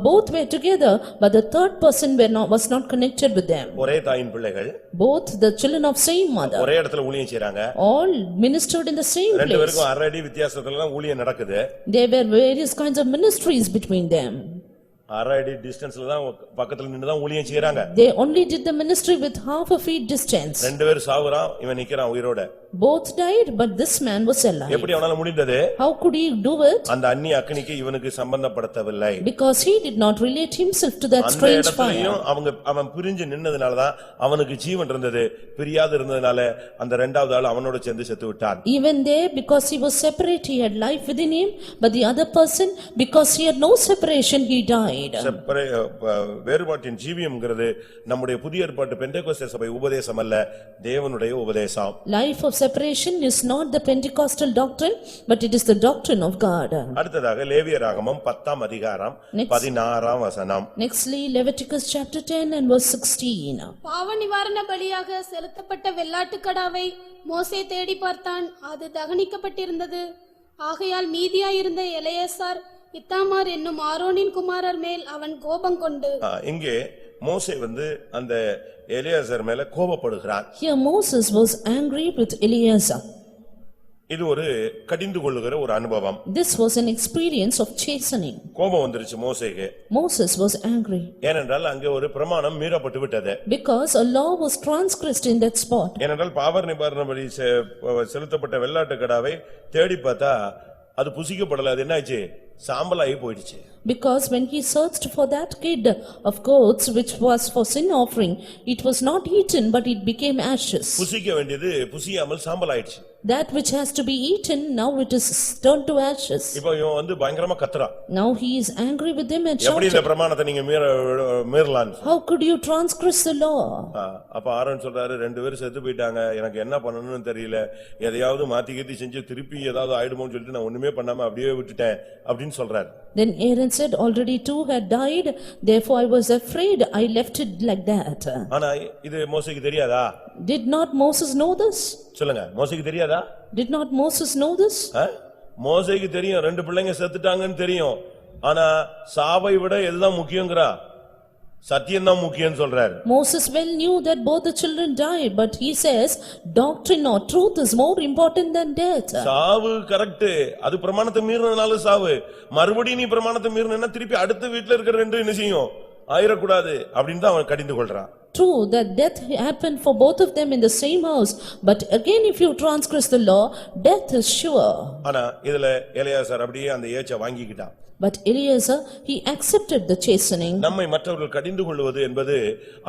both were together, but the third person was not connected with them. ஒரே தாயின் பிள்ளைகள். Both the children of same mother. ஒரே இடத்துல ஊழியம் செய்றாங்க. All ministered in the same place. ரெண்டு பேருக்கும் அரை அடி வித்தியாசத்துல தான் ஊழியம் நடக்குது. There were various kinds of ministries between them. அரை அடி டிஸ்டன்ஸ்ல தான் பக்கத்துல நின்னு தான் ஊழியம் செய்றாங்க. They only did the ministry with half a feet distance. ரெண்டு பேர் சாவுறான், இவன் நிக்கறான் உயிரோட. Both died, but this man was alive. எப்படி அவனால முடிந்தது? How could he do it? அந்த அந்நிய அக்கினிக்கு இவனுக்கு சம்பந்தப்படுத்தவில்லை. Because he did not relate himself to that strange fire. அவன் பிரிஞ்சு நின்னதனால தான் அவனுக்கு ஜீவன் இருந்தது. பிரியாது இருந்ததனால அந்த இரண்டாவது ஆள் அவனோட சேர்ந்து செத்து விட்டான். Even there, because he was separate, he had life within him, but the other person, because he had no separation, he died. வேறுபாட்டின் ஜீவியம்ங்கிறது நம்முடைய புதிய ஏற்பாட்டு பெந்தெகோஸ்தே சபை உபதேசம் அல்ல, தேவனுடைய உபதேசம். Life of separation is not the Pentecostal doctrine, but it is the doctrine of God. அடுத்ததாக லேவியராகமம் 10ஆம் அதிகாரம் 16ஆம் வசனம். Nextly, Leviticus chapter 10 and verse 16. பாவ நிவாரண பலியாக செலுத்தப்பட்ட வெள்ளாட்டுக்கடாவை மோசே தேடி பார்த்தான், அது தகனிக்கப்பட்டிருந்தது. ஆகையால் மீதியாயிருந்த எலெயாசார் இத்தாமார் என்னும் ஆரோனின் குமாரர் மேல் அவன் கோபம் கொண்டு. இங்கே மோசே அந்த எலியாசர் மேல கோபப்படுகிறான். Here Moses was angry with Eleazar. இது ஒரு கடிந்து கொள்ளுகிற ஒரு அனுபவம். This was an experience of chastening. கோபம் வந்துருச்சு மோசேக்கு. Moses was angry. ஏனென்றால் அங்கே ஒரு பிரமாணம் மீறப்பட்டு விட்டது. Because a law was transgressed in that spot. ஏனென்றால் பாவ நிவாரண பலி செலுத்தப்பட்ட வெள்ளாட்டுக்கடாவை தேடி பார்த்தா அது புசிக்கப்படல. அது என்னாச்சு? சாம்பலாகி போயிடுச்சு. Because when he searched for that kid of goats which was for sin offering, it was not eaten but it became ashes. புசிக்க வேண்டியது புசியாமல் சாம்பல் ஆயிடுச்சு. That which has to be eaten, now it is turned to ashes. இப்போ இவன் பயங்கரமா கத்துறான். Now he is angry with them and எப்படி இந்த shouted, பிரமாணத்தை நீங்க மீறலாம்? how could you transgress the law? அப்ப ஆரோன் சொல்றாரு, ரெண்டு பேரும் செத்து போயிட்டாங்க, எனக்கு என்ன பண்ணணும்னு தெரியல, எதையாவது மாத்தி கீத்தி செஞ்சு திருப்பி ஏதாவது ஆயிடுமோன்னு சொல்லிட்டு நான் ஒண்ணுமே பண்ணாம அப்படியே விட்டுட்டேன் அப்படின்னு சொல்றாரு. Then Aaron said, already two had died, therefore I was afraid, I left it like that. ஆனா இது மோசேக்கு தெரியாதா? Did not Moses know this? சொல்லுங்க, மோசேக்கு தெரியாதா? Did not Moses know this? மோசேக்கு தெரியும், ரெண்டு பிள்ளைங்க செத்துட்டாங்கன்னு தெரியும். ஆனா சாவை விட எதுதான் முக்கியங்கறா? சத்தியம் தான் முக்கியம் சொல்றாரு. Moses well knew that both the children died, but he says doctrine or truth is more important than death. சாவு கரெக்ட், அது பிரமாணத்தை மீறினனால சாவு. மறுபடியும் நீ பிரமாணத்தை மீறினா திருப்பி அடுத்த வீட்ல இருக்கிற ரெண்டு என்ன செய்யும்? ஆயிரக்கூடாது அப்படின்னு தான் அவன் கடிந்து கொள்றான். True that death happened for both of them in the same house, but again if you transgress the law, death is sure. ஆனா இதுல எலியாசார் அப்படியே அந்த ஏச்சை வாங்கிக்கிட்டான். But Eleazar, he accepted the chastening. நம்மை மற்றவர்கள் கடிந்து கொள்வது என்பது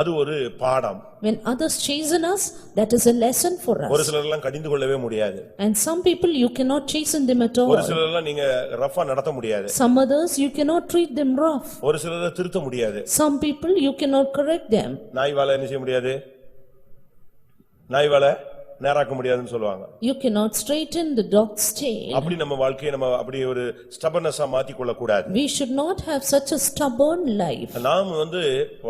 அது ஒரு பாடம். When others chasten us, that is a lesson for us. ஒரு சிலர் எல்லாம் கடிந்து கொள்ளவே முடியாது. And some people you cannot chasten them at all. ஒரு சிலர் எல்லாம் நீங்க ரஃபா நடத்த முடியாது. Some others you cannot treat them rough. ஒரு சிலரை திருத்த முடியாது. Some people you cannot correct them. நாய் வாலை என்ன செய்ய முடியாது? நாய் வாலை நேராக்க முடியாதுன்னு சொல்லுவாங்க. You cannot straighten the dog's tail. அப்படி நம்ம வாழ்க்கையை நம்ம அப்படி ஒரு ஸ்டபர்னஸா மாத்தி கொள்ள கூடாது. We should not have such a stubborn life. நாம்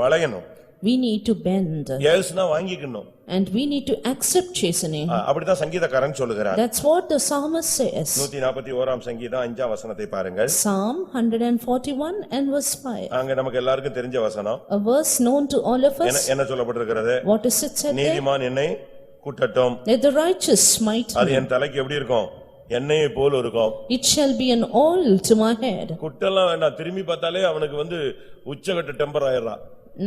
வளையணும். We need to bend. எஸ்னா வாங்கிக்கணும். And we need to accept chastening. அப்படிதான் சங்கீதக்காரன் சொல்லுகிறார். That's what the psalmist says. 141ஆம் சங்கீதம் 5ஆம் வசனத்தை பாருங்கள். Psalm 141 and verse 5. அங்க நமக்கு எல்லாருக்கும் தெரிஞ்ச வசனம். A verse known to all of us. என்ன சொல்லப்பட்டிருக்கிறது? What is it said there? நீதிமான் என்னை குட்டட்டும். Let the righteous smite me. அது என் தலைக்கு எப்படி இருக்கும்? எண்ணெயை போல இருக்கும். It shall be an oil to my head. குட்டெல்லாம் வேண்டாம், திரும்பி பார்த்தாலே அவனுக்கு உச்சகட்ட டெம்பர் ஆயிடுறான்.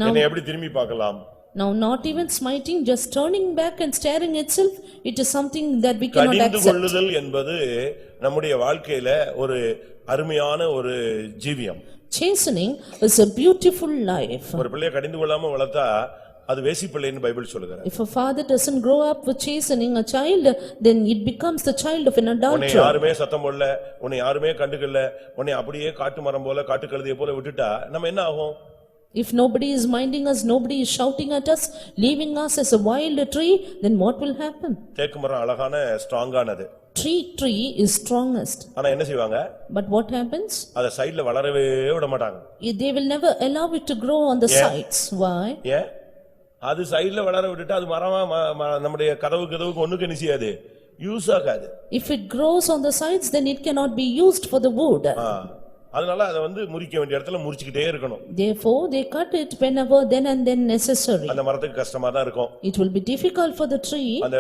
என்னை எப்படி திரும்பி பார்க்கலாம்? Now not even smiting, just turning back and staring itself, it is something that we cannot accept. கடிந்து கொள்ளுதல் என்பது நம்முடைய வாழ்க்கையில ஒரு அருமையான ஒரு ஜீவியம். Chastening is a beautiful life. ஒரு பிள்ளையை கடிந்து கொள்ளாம வளர்த்தா அது வேசிப்பிள்ளைன்னு பைபிள் சொல்லுகிறது. If a father doesn't grow up with chastening a child, then it becomes the child of an adulterer. உன்னை யாருமே சத்தம் போடல, உன்னை யாருமே கண்டுக்கல, உன்னை அப்படியே காட்டு மரம் போல காட்டு கழுதையை போல விட்டுட்டா நம்ம என்ன ஆகும்? If nobody is minding us, nobody is shouting at us, leaving us as a wild tree, then what will happen? தேக்கு மரம் அழகான ஸ்ட்ராங்கானது. Tree is strongest. ஆனா என்ன செய்வாங்க? But what happens? அத சைடுல வளரவே விட மாட்டாங்க. They will never allow it to grow on the sides. Why? அது சைடுல வளர விட்டுட்டா அது மரமா நம்முடைய கதவுக்கு ஒண்ணுக்கு என்ன செய்யாது? யூஸ் ஆகாது. If it grows on the sides, then it cannot be used for the wood. அதனால அதை வந்து முறிக்க வேண்டிய இடத்துல முறிச்சுக்கிட்டே இருக்கணும். Therefore they cut it whenever then and then necessary. அந்த மரத்துக்கு கஷ்டமா தான் இருக்கும். It will be difficult for the tree. அந்த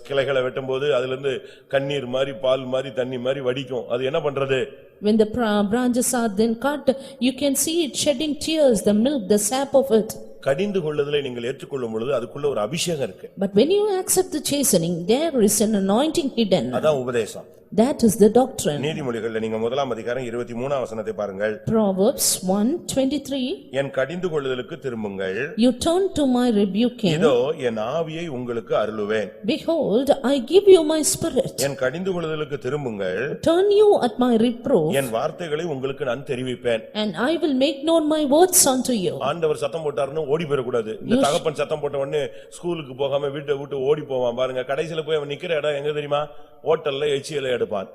கிளைகளை வெட்டும்போது அதுல இருந்து கண்ணீர் மாதிரி பால் மாதிரி தண்ணி மாதிரி வடிக்கும். அது என்ன பண்றது? When the branches are then cut, you can see it shedding tears, the milk, the sap of it. கடிந்து கொள்ளுதலை நீங்கள் ஏற்றுக்கொள்ளும் பொழுது அதுக்குள்ள ஒரு அபிஷேகம் இருக்கு. But when you accept the chastening, there is an anointing hidden. அதான் உபதேசம். That is the doctrine. நீதிமொழிகள்ல நீங்க முதலாம் அதிகாரம் 23ஆம் வசனத்தை பாருங்கள். Proverbs 1:23. என் கடிந்து கொள்ளுதலுக்கு திரும்புங்கள். You turn to my rebuking. இதோ என் ஆவியை உங்களுக்கு அருளுவேன். Behold, I give you my spirit. என் கடிந்து கொள்ளுதலுக்கு திரும்புங்கள். Turn you at my reproof. என் வார்த்தைகளை உங்களுக்கு நான் தெரிவிப்பேன். And I will make known my words unto you. ஆண்டவர் சத்தம் போட்டாருன்னு ஓடி போற கூடாது. இந்த தகப்பன் சத்தம் போட்ட உடனே ஸ்கூலுக்கு போகாம வீட்டை விட்டு ஓடி போவான் பாருங்க. கடைசில போய் அவன் நிக்கிற இடம் எங்க தெரியுமா? ஹோட்டல்ல எச்சியல எடுப்பான்.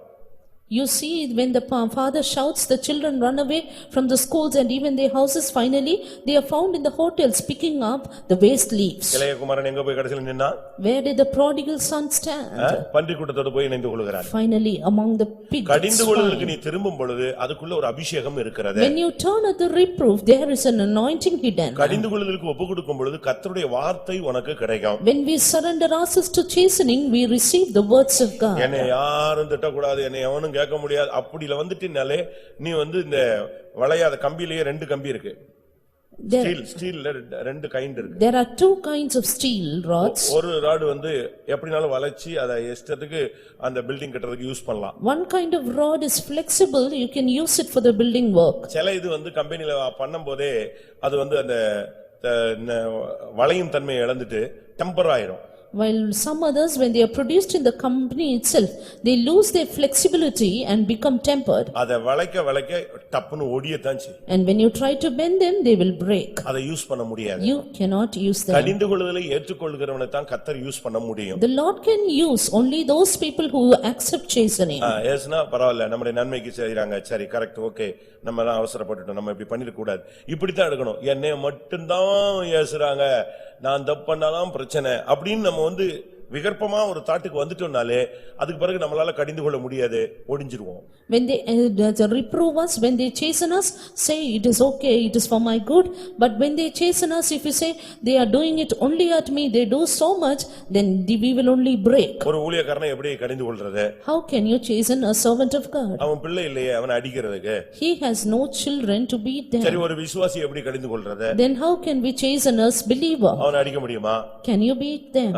You see, when the father shouts, the children run away from the schools and even their houses. Finally, they are found in the hotels picking up the waste leaves. இளைய குமாரன் எங்க போய் கடைசில நின்னா? Where did the prodigal son stand? பன்றி கூட்டத்தோட போய் இணைந்து கொள்கிறான். Finally, among the pigs. கடிந்து கொள்ளுதலுக்கு நீ திரும்பும் பொழுது அதுக்குள்ள ஒரு அபிஷேகம் இருக்கிறது. When you turn at the reproof, there is an anointing hidden. கடிந்து கொள்ளுதலுக்கு ஒப்பு கொடுக்கும் பொழுது கர்த்தருடைய வார்த்தை உனக்கு கிடைக்கும். When we surrender ourselves to chastening, we receive the words of God. என்னை யாரும் திட்டக்கூடாது, என்னை எவனும் கேட்க முடியாது. அப்படில வந்துட்டீனாலே நீ வந்து இந்த வளையாத கம்பியிலேயே ரெண்டு கம்பி இருக்கு. ஸ்டீல்ல ரெண்டு கைண்ட் இருக்கு. There are two kinds of steel rods. ஒரு ராட் வந்து எப்படினாலும் வளைச்சி அத இஷ்டத்துக்கு அந்த பில்டிங் கட்டறதுக்கு யூஸ் பண்ணலாம். One kind of rod is flexible, you can use it for the building work. சில இது வந்து கம்பெனில பண்ணும்போதே அது வந்து அந்த வளையும் தன்மையை இழந்துட்டு டெம்பர் ஆயிடும். While some others, when they are produced in the company itself, they lose their flexibility and become tempered. அத வளைக்க டப்புன்னு ஓடியதான் செய்யும். And when you try to bend them, they will break. அத யூஸ் பண்ண முடியாது. You cannot use them. கடிந்து கொள்ளுதலை ஏற்றுக்கொள்கிறவனை தான் கர்த்தர் யூஸ் பண்ண முடியும். The Lord can use only those people who accept chastening. ஏசுனா பரவாயில்ல, நம்முடைய நன்மைக்கு செய்றாங்க, சரி கரெக்ட், ஓகே, நம்ம எல்லாம் அவசரப்பட்டுட்டோம், நம்ம இப்படி பண்ணிட கூடாது, இப்படித்தான் எடுக்கணும், என்னை மட்டும்தான் ஏசுறாங்க, நான் தப்பு பண்ணாதான் பிரச்சனை அப்படின்னு நம்ம வந்து விகற்பமா ஒரு தாட்டுக்கு வந்துட்டோம்னாலே அதுக்கு பிறகு நம்மளால கடிந்து கொள்ள முடியாது, ஒடிஞ்சிருவோம். When they reprove us, when they chasten us, say it is okay, it is for my good. But when they chasten us, if you say they are doing it only at me, they do so much, then we will only break. ஒரு ஊழியக்காரனை எப்படி கடிந்து கொள்றது? How can you chasten a servant of God? அவன் பிள்ளை இல்லையே அவனை அடிக்கிறதுக்கு. He has no children to beat them. சரி, ஒரு விசுவாசி எப்படி கடிந்து கொள்றது? Then how can we chasten a believer? அவனை அடிக்க முடியுமா? Can you beat them?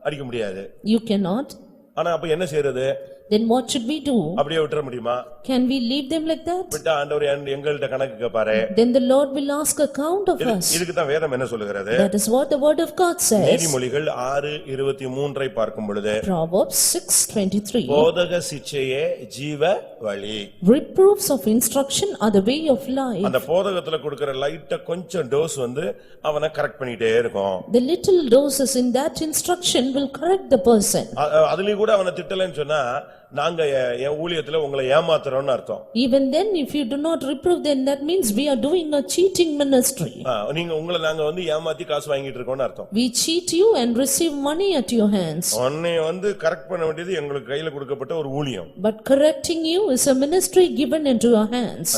அடிக்க முடியாது. You cannot. ஆனா அப்ப என்ன செய்யறது? Then what should we do? அப்படியே விட்டுற முடியுமா? Can we leave them like that? விட்டா ஆண்டவர் எங்கள்ட்ட கணக்கு கேட்பாரே. Then the Lord will ask account of us. இதுக்கு தான் வேதம் என்ன சொல்லுகிறது? That is what the word of God says. நீதிமொழிகள் 6:23 பார்க்கும் பொழுது Proverbs 6:23. போதக சிட்சையே ஜீவ வழி. Reproofs of instruction are the way of life. அந்த போதகத்துல கொடுக்கிற லைட்டா கொஞ்சம் டோஸ் வந்து அவனை கரெக்ட் பண்ணிட்டே இருக்கும். The little doses in that instruction will correct the person. அதுலயும் கூட அவனை திட்டலன்னு சொன்னா நாங்க என் ஊழியத்துல உங்களை ஏமாத்துறோம்னு அர்த்தம். Even then, if you do not reprove, then that means we are doing a cheating ministry. நீங்க உங்களை நாங்க வந்து ஏமாத்தி காசு வாங்கிட்டு இருக்கோம்னு அர்த்தம். We cheat you and receive money at your hands. உன்னை வந்து கரெக்ட் பண்ண வேண்டியது எங்களுக்கு கையில கொடுக்கப்பட்ட ஒரு ஊழியம். But correcting you is a ministry given into your hands.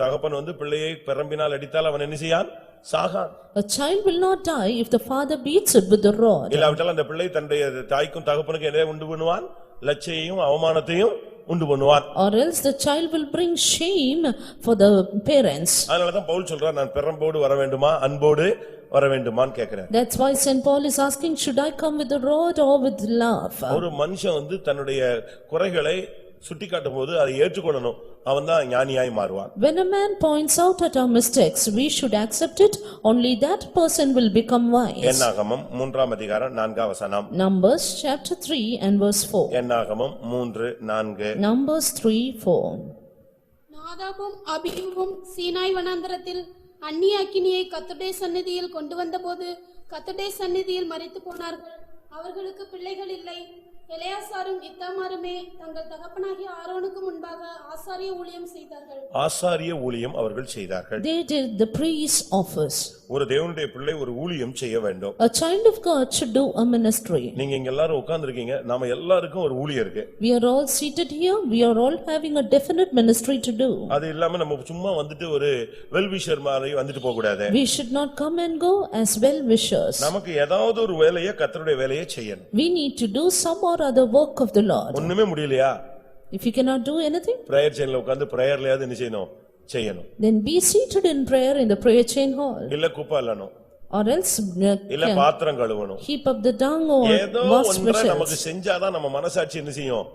தகப்பன் வந்து பிள்ளையை பெரம்பினால் அடித்தால் அவன் என்ன செய்யான்? Sagan. A child will not die if the father beats it with the rod. இல்லாவிட்டால் அந்த பிள்ளை தன்னுடைய தாய்க்கும் தகப்பனுக்கும் என்ன உண்டு பண்ணுவான்? லட்சையையும் அவமானத்தையும் உண்டு பண்ணுவான். Or else the child will bring shame for the parents. அதனாலதான் பவுல் சொல்றார், நான் பெரம்போடு வர வேண்டுமா அன்போடு வர வேண்டுமான்னு கேக்குறேன். That's why Saint Paul is asking, should I come with the rod or with love? ஒரு மனுஷன் வந்து தன்னுடைய குறைகளை சுட்டிக்காட்டும் போது அதை ஏற்றுக்கொள்ளணும், அவன் தான் ஞானியாய் மாறுவான். When a man points out at our mistakes, we should accept it, only that person will become wise. என்னாகமம் 3ஆம் அதிகாரம் 4ஆம் வசனம். Numbers chapter 3 and verse 4. என்னாகமம் 3:4. Numbers 3:4. நாதாபும் அபியூவும் Sinai வனாந்தரத்தில் அந்நிய அக்கினியை கர்த்தருடைய சந்நிதியில் கொண்டு வந்தபோது கர்த்தருடைய சந்நிதியில் மரித்து போனார்கள். அவர்களுக்கு பிள்ளைகள் இல்லை. எலெயாசாரும் இத்தாமாருமே தங்கள் தகப்பனாகிய ஆரோனுக்கு முன்பாக ஆசாரிய ஊழியம் செய்தார்கள். ஆசாரிய ஊழியம் அவர்கள் செய்தார்கள். They did the priest's office. ஒரு தேவனுடைய பிள்ளை ஒரு ஊழியம் செய்ய வேண்டும். A child of God should do a ministry. நீங்க இங்க எல்லாரும் உட்கார்ந்திருக்கீங்க. நாம எல்லாருக்கும் ஒரு ஊழியம் இருக்கு. We are all seated here. We are all having a definite ministry to do. அது இல்லாம நம்ம சும்மா வந்துட்டு ஒரு வெல் விஷர் மாதிரி வந்துட்டு போக கூடாது. We should not come and go as well wishers. நமக்கு ஏதாவது ஒரு வேலையை கர்த்தருடைய வேலையை செய்யணும். We need to do some or other work of the Lord. ஒண்ணுமே முடியலையா? If you cannot do anything, prayer செயின்ல உட்கார்ந்து பிரேயர்லயாவது என்ன செய்யணும்? செய்யணும். then be seated in prayer in the prayer chain hall. இல்ல குப்பை அள்ளணும். Or else இல்ல பாத்திரம் கழுவணும். heap up the dung or ஏதோ wash ஒன்றை vessels. நமக்கு செஞ்சாதான் நம்ம மனசாட்சி என்ன செய்யும்?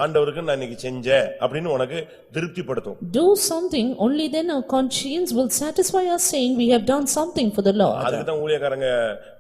ஆண்டவருக்கு நான் இன்னைக்கு செஞ்சேன் அப்படின்னு உனக்கு திருப்திப்படுத்தும். Do something, only then our conscience will satisfy us saying we have done something for the Lord. அதுக்கு தான் ஊழியக்காரங்க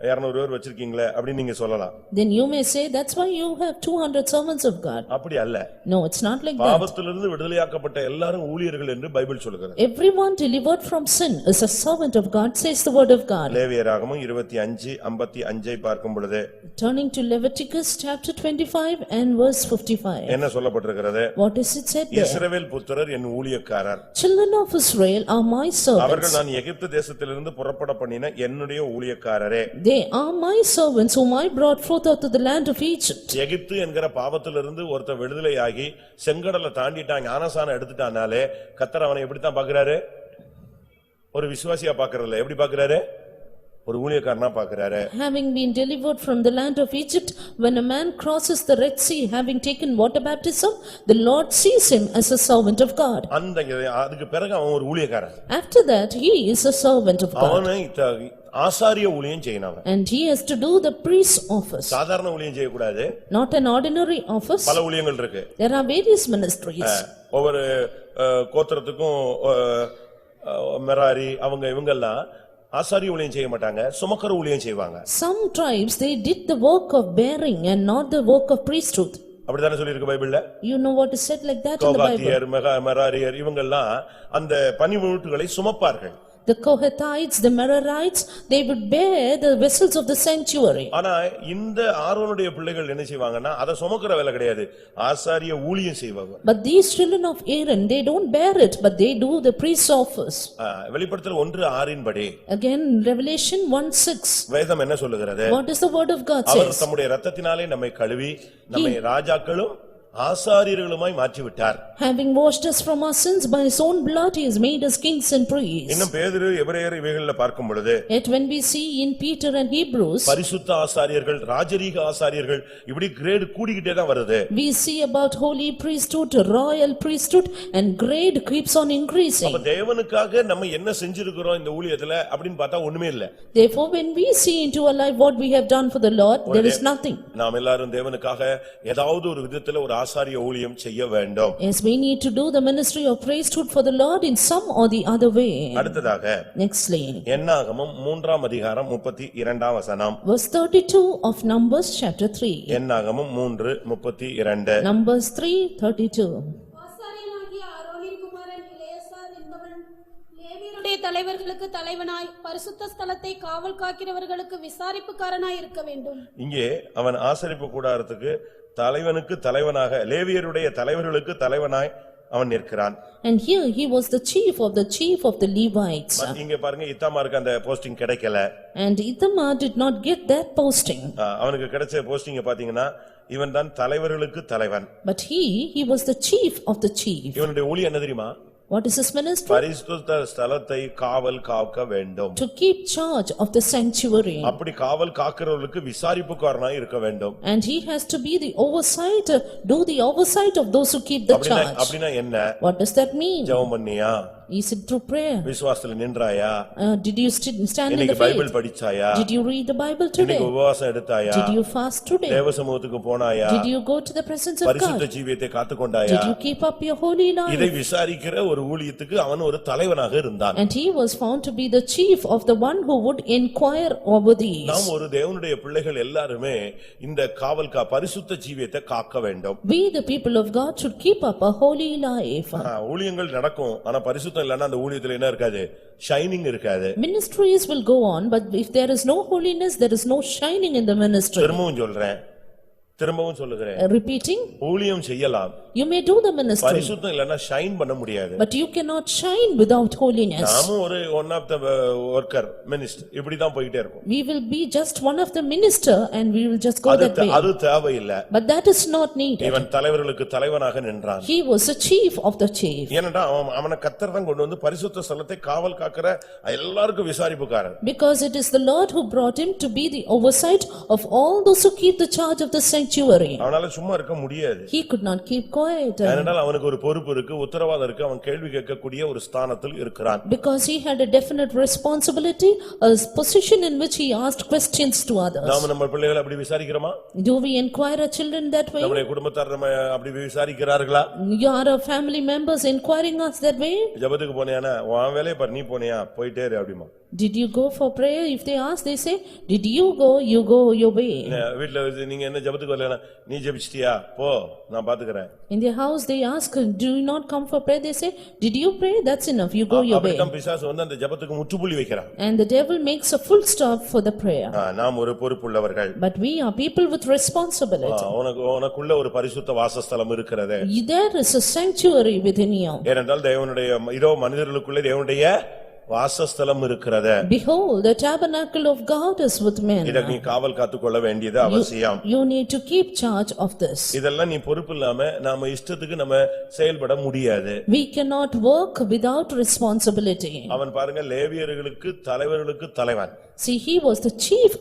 200 பேர் வச்சிருக்கீங்களே அப்படி நீங்க சொல்லலாம். Then you may say that's why you have 200 servants of God. அப்படி அல்ல. No, it's not like that. பாவத்திலிருந்து விடுதலையாக்கப்பட்ட எல்லாரும் ஊழியர்கள் என்று பைபிள் சொல்லுகிறது. Everyone delivered from sin is a servant of God, says the word of God. லேவியராகமம் 25:55 பார்க்கும் பொழுது Turning to Leviticus chapter 25 and verse 55. என்ன சொல்லப்பட்டிருக்கிறது? What is it said there? இஸ்ரவேல் புத்திரர் என் ஊழியக்காரர். Children of Israel are my servants. அவர்கள் நான் எகிப்து தேசத்திலிருந்து புறப்பட பண்ணின என்னுடைய ஊழியக்காரரே. They are my servants whom I brought forth out of the land of Egypt. எகிப்து என்கிற பாவத்திலிருந்து ஒருத்தன் விடுதலையாகி செங்கடலை தாண்டிட்டான், ஞானசானம் எடுத்துட்டானாலே கர்த்தர் அவனை எப்படி தான் பார்க்கிறாரு? ஒரு விசுவாசியா பார்க்கறதில்ல. எப்படி பார்க்கிறாரு? ஒரு ஊழியக்காரனா பார்க்கறாரு. Having been delivered from the land of Egypt, when a man crosses the Red Sea having taken water baptism, the Lord sees him as a servant of God. அதுக்கு பிறகு அவன் ஒரு ஊழியக்காரன். After that he is a servant of God. அவனை ஆசாரிய ஊழியம் செய்யணும். And he has to do the priest's office. சாதாரண ஊழியம் செய்ய கூடாது. Not an ordinary office. பல ஊழியங்கள் இருக்கு. There are various ministries. ஒவ்வொரு கோத்திரத்துக்கும் மெராரி இவங்கெல்லாம் ஆசாரிய ஊழியம் செய்ய மாட்டாங்க, சுமக்கற ஊழியம் செய்வாங்க. Some tribes they did the work of bearing and not the work of priesthood. அப்படிதானே சொல்லி இருக்கு பைபிள்ல. You know what is said like that in the Bible. கோகாத்தியர் மெராரியர் இவங்கெல்லாம் அந்த பணிமுட்டுகளை சுமப்பார்கள். The Kohathites, the Merarites, they would bear the vessels of the sanctuary. ஆனா இந்த ஆரோனுடைய பிள்ளைகள் என்ன செய்வாங்கன்னா அத சுமக்கற வேலை கிடையாது, ஆசாரிய ஊழியம் செய்வாங்க. But these children of Aaron, they don't bear it, but they do the priest's office. வெளிப்படுத்தல் 1:6 படி Again Revelation 1:6. வேதம் என்ன சொல்லுகிறது? What does the word of God our says? தம்முடைய இரத்தத்தினாலே நம்மை கழுவி நம்மை ராஜாக்களும் ஆசாரியர்களுமாய் மாற்றி விட்டார். Having washed us from our sins by his own blood, he has made us kings and priests. இன்னும் பேதுரு எபிரேயர் இவைகளில பார்க்கும் பொழுது Yet when we see in Peter and Hebrews, பரிசுத்த ஆசாரியர்கள், ராஜரீக ஆசாரியர்கள் இப்படி கிரேட் கூடிக்கிட்டே தான் வருது. we see about holy priesthood, royal priesthood, and grade keeps on increasing. அப்ப தேவனுக்காக நம்ம என்ன செஞ்சிருக்கிறோம் இந்த ஊழியத்துல அப்படினு பார்த்தா ஒண்ணுமே இல்ல. Therefore when we see into our life what we have done for the Lord, there is nothing. நாம் எல்லாரும் தேவனுக்காக ஏதாவது ஒரு விதத்துல ஒரு ஆசாரிய ஊழியம் செய்ய வேண்டும். Yes, we need to do the ministry of priesthood for the Lord in some or the other way. அடுத்ததாக Nextly, என்னாகமம் 3:32 வசனம். verse 32 of Numbers chapter 3. என்னாகமம் 3:32. Numbers 3:32. ஆசாரியனாகிய ஆரோனின் குமாரன் எலெயாசார் என்பவன் லேவியருடைய தலைவர்களுக்கு தலைவனாய் பரிசுத்த ஸ்தலத்தை காவல் காக்கிறவர்களுக்கு விசாரிப்புக்காரனாய் இருக்க வேண்டும். இங்கே அவன் ஆசரிப்பு கூடாரத்துக்கு தலைவனுக்கு தலைவனாக, லேவியருடைய தலைவர்களுக்கு தலைவனாய் அவன் நிற்கிறான். And here he was the chief of the Levites. இங்க பாருங்க, இத்தாமாருக்கு அந்த போஸ்டிங் கிடைக்கல. And Ithamar did not get that posting. அவனுக்கு கிடைச்ச போஸ்டிங் பாத்தீங்கன்னா இவன் தான் தலைவர்களுக்கு தலைவன். But he was the chief of the chief. இவனுடைய ஊழியம் என்ன தெரியுமா? What is his ministry? பரிசுத்த ஸ்தலத்தை காவல் காக்க வேண்டும். To keep charge of the sanctuary. அப்படி காவல் காக்கிறவர்களுக்கு விசாரிப்புக்காரனாய் இருக்க வேண்டும். And he has to be the oversight, do the oversight of those who keep the charge. அப்படினா என்ன? What does that mean? ஜெபம் பண்ணியா? Is it through prayer? விசுவாசத்துல நின்றாயா? Did you stand in the இன்னைக்கு faith? பைபிள் படிச்சாயா? Did you read the Bible today? இன்னைக்கு உபவாசம் எடுத்தாயா? Did you fast today? தேவ சமூகத்துக்கு போனாயா? Did you go to the presence of God? பரிசுத்த ஜீவியத்தை காத்துக்கொண்டாயா? Did you keep up your holy life? இதை விசாரிக்கிற ஒரு ஊழியத்துக்கு அவன் ஒரு தலைவனாக இருந்தான். And he was found to be the chief of the one who would inquire over these. நாம் ஒரு தேவனுடைய பிள்ளைகள் எல்லாரும் இந்த காவல் பரிசுத்த ஜீவியத்தை காக்க வேண்டும். We the people of God should keep up a holy life. ஊழியங்கள் நடக்கும், ஆனா பரிசுத்தம் இல்லன்னா அந்த ஊழியத்துல என்ன இருக்காது? ஷைனிங் இருக்காது. Ministries will go on, but if there is no holiness, there is no shining in the ministry. திரும்பவும் சொல்றேன், திரும்பவும் சொல்லுகிறேன், repeating, ஊழியம் செய்யலாம், you may do the ministry, பரிசுத்தம் இல்லன்னா ஷைன் பண்ண முடியாது. but you cannot shine without holiness. நாமும் ஒரு one of the worker minister இப்படி தான் போயிட்டே இருக்கும். We will be just one of the minister and we will just go that way. அது தேவையில்லை. But that is not needed. இவன் தலைவர்களுக்கு தலைவனாக நின்றான். He was a chief of the chief. ஏனென்றா அவனை கர்த்தர் தான் கொண்டு வந்து பரிசுத்த ஸ்தலத்தை காவல் காக்கிற எல்லாருக்கும் விசாரிப்புக்காரன். Because it is the Lord who brought him to be the oversight of all those who keep the charge of the sanctuary. அவனால சும்மா இருக்க முடியாது. He could not keep quiet. ஏனென்றால் அவனுக்கு ஒரு பொறுப்பு இருக்கு, உத்தரவாதம் இருக்கு, அவன் கேள்வி கேட்கக்கூடிய ஒரு ஸ்தானத்தில் இருக்கிறான். Because he had a definite responsibility, a position in which he asked questions to others. நாம நம்ம பிள்ளைகளை அப்படி விசாரிக்கிறோமா? Do we inquire our children that way? நம்முடைய குடும்பத்தார் நம்ம அப்படி விசாரிக்கிறார்களா? You are our family members inquiring us that way? ஜெபத்துக்கு போனியானா உன் வேலைய பாரு, நீ போனியா போயிட்டே இரு அப்படிமா. Did you go for prayer? If they ask, they say, did you go your way. வீட்ல நீங்க என்ன ஜெபத்துக்கு வரலனா நீ ஜெபிச்சிட்டியா போ நான் பாத்துக்கறேன். In their house they ask, do you not come for prayer? They say, did you pray? That's enough, you go your way. அப்படிதான் பிசாசு வந்து அந்த ஜெபத்துக்கு முற்றுப்புள்ளி வைக்கிறான். And the devil makes a full stop for the prayer. நாம் ஒரு பொறுப்புள்ளவர்கள். But we are people with responsibility. உனக்குள்ள ஒரு பரிசுத்த வாசஸ்தலம் இருக்கிறது. There is a sanctuary within you. ஏனென்றால் தேவனுடைய இதோ மனிதர்களுக்குள்ளே தேவனுடைய வாசஸ்தலம் இருக்கிறது. Behold, the tabernacle of God is with men. இத நீ காவல் காத்துக்கொள்ள வேண்டியது அவசியம். You need to keep charge of this. இதெல்லாம் நீ பொறுப்பு இல்லாம நாம இஷ்டத்துக்கு நம்ம செயல்பட முடியாது. We cannot work without responsibility. அவன் பாருங்க லேவியர்களுக்கு தலைவர்களுக்கு தலைவன். See, he was the chief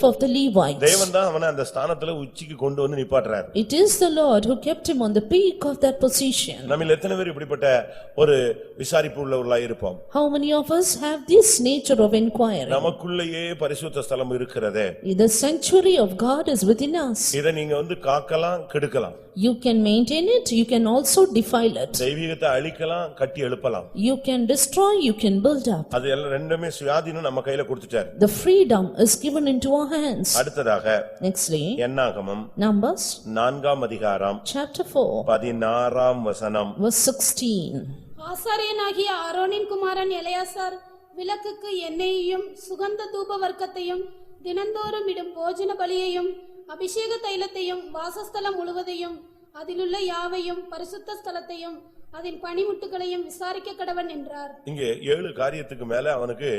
of the Levites. தேவன் தான் அவனை அந்த ஸ்தானத்துல உச்சிக்கு கொண்டு வந்து நிப்பாட்றார். It is the Lord who kept him on the peak of that position. நம்மில் எத்தனை பேர் இப்படிப்பட்ட ஒரு விசாரிப்பு உள்ளவர்களாய் இருப்போம்? How many of us have this nature of inquiry? நமக்குள்ளேயே பரிசுத்த ஸ்தலம் இருக்கிறது. The sanctuary of God is within us. இத நீங்க வந்து காக்கலாம் கெடுக்கலாம். You can maintain it, you can also defile it. தெய்வீகத்தை அழிக்கலாம் கட்டி எழுப்பலாம். You can destroy, you can build up. அது எல்லாம் ரெண்டுமே சுயாதீனம் நம்ம கையில கொடுத்துட்டார். The freedom is given into our hands. அடுத்ததாக Nextly, என்னாகமம் Numbers 4ஆம் அதிகாரம் chapter 4 16ஆம் வசனம். verse 16. ஆசாரியனாகிய ஆரோனின் குமாரன் எலெயாசார் விளக்குக்கு எண்ணெயையும் சுகந்த தூப வர்க்கத்தையும் தினந்தோறும் இடும் போஜன பலியையும் அபிஷேக தைலத்தையும் வாசஸ்தலம் முழுவதையும் அதிலுள்ள யாவையும் பரிசுத்த ஸ்தலத்தையும் அதன் பணிமுட்டுகளையும் விசாரிக்க கடவன் என்றார். இங்கே 7 காரியத்துக்கு மேல அவனுக்கு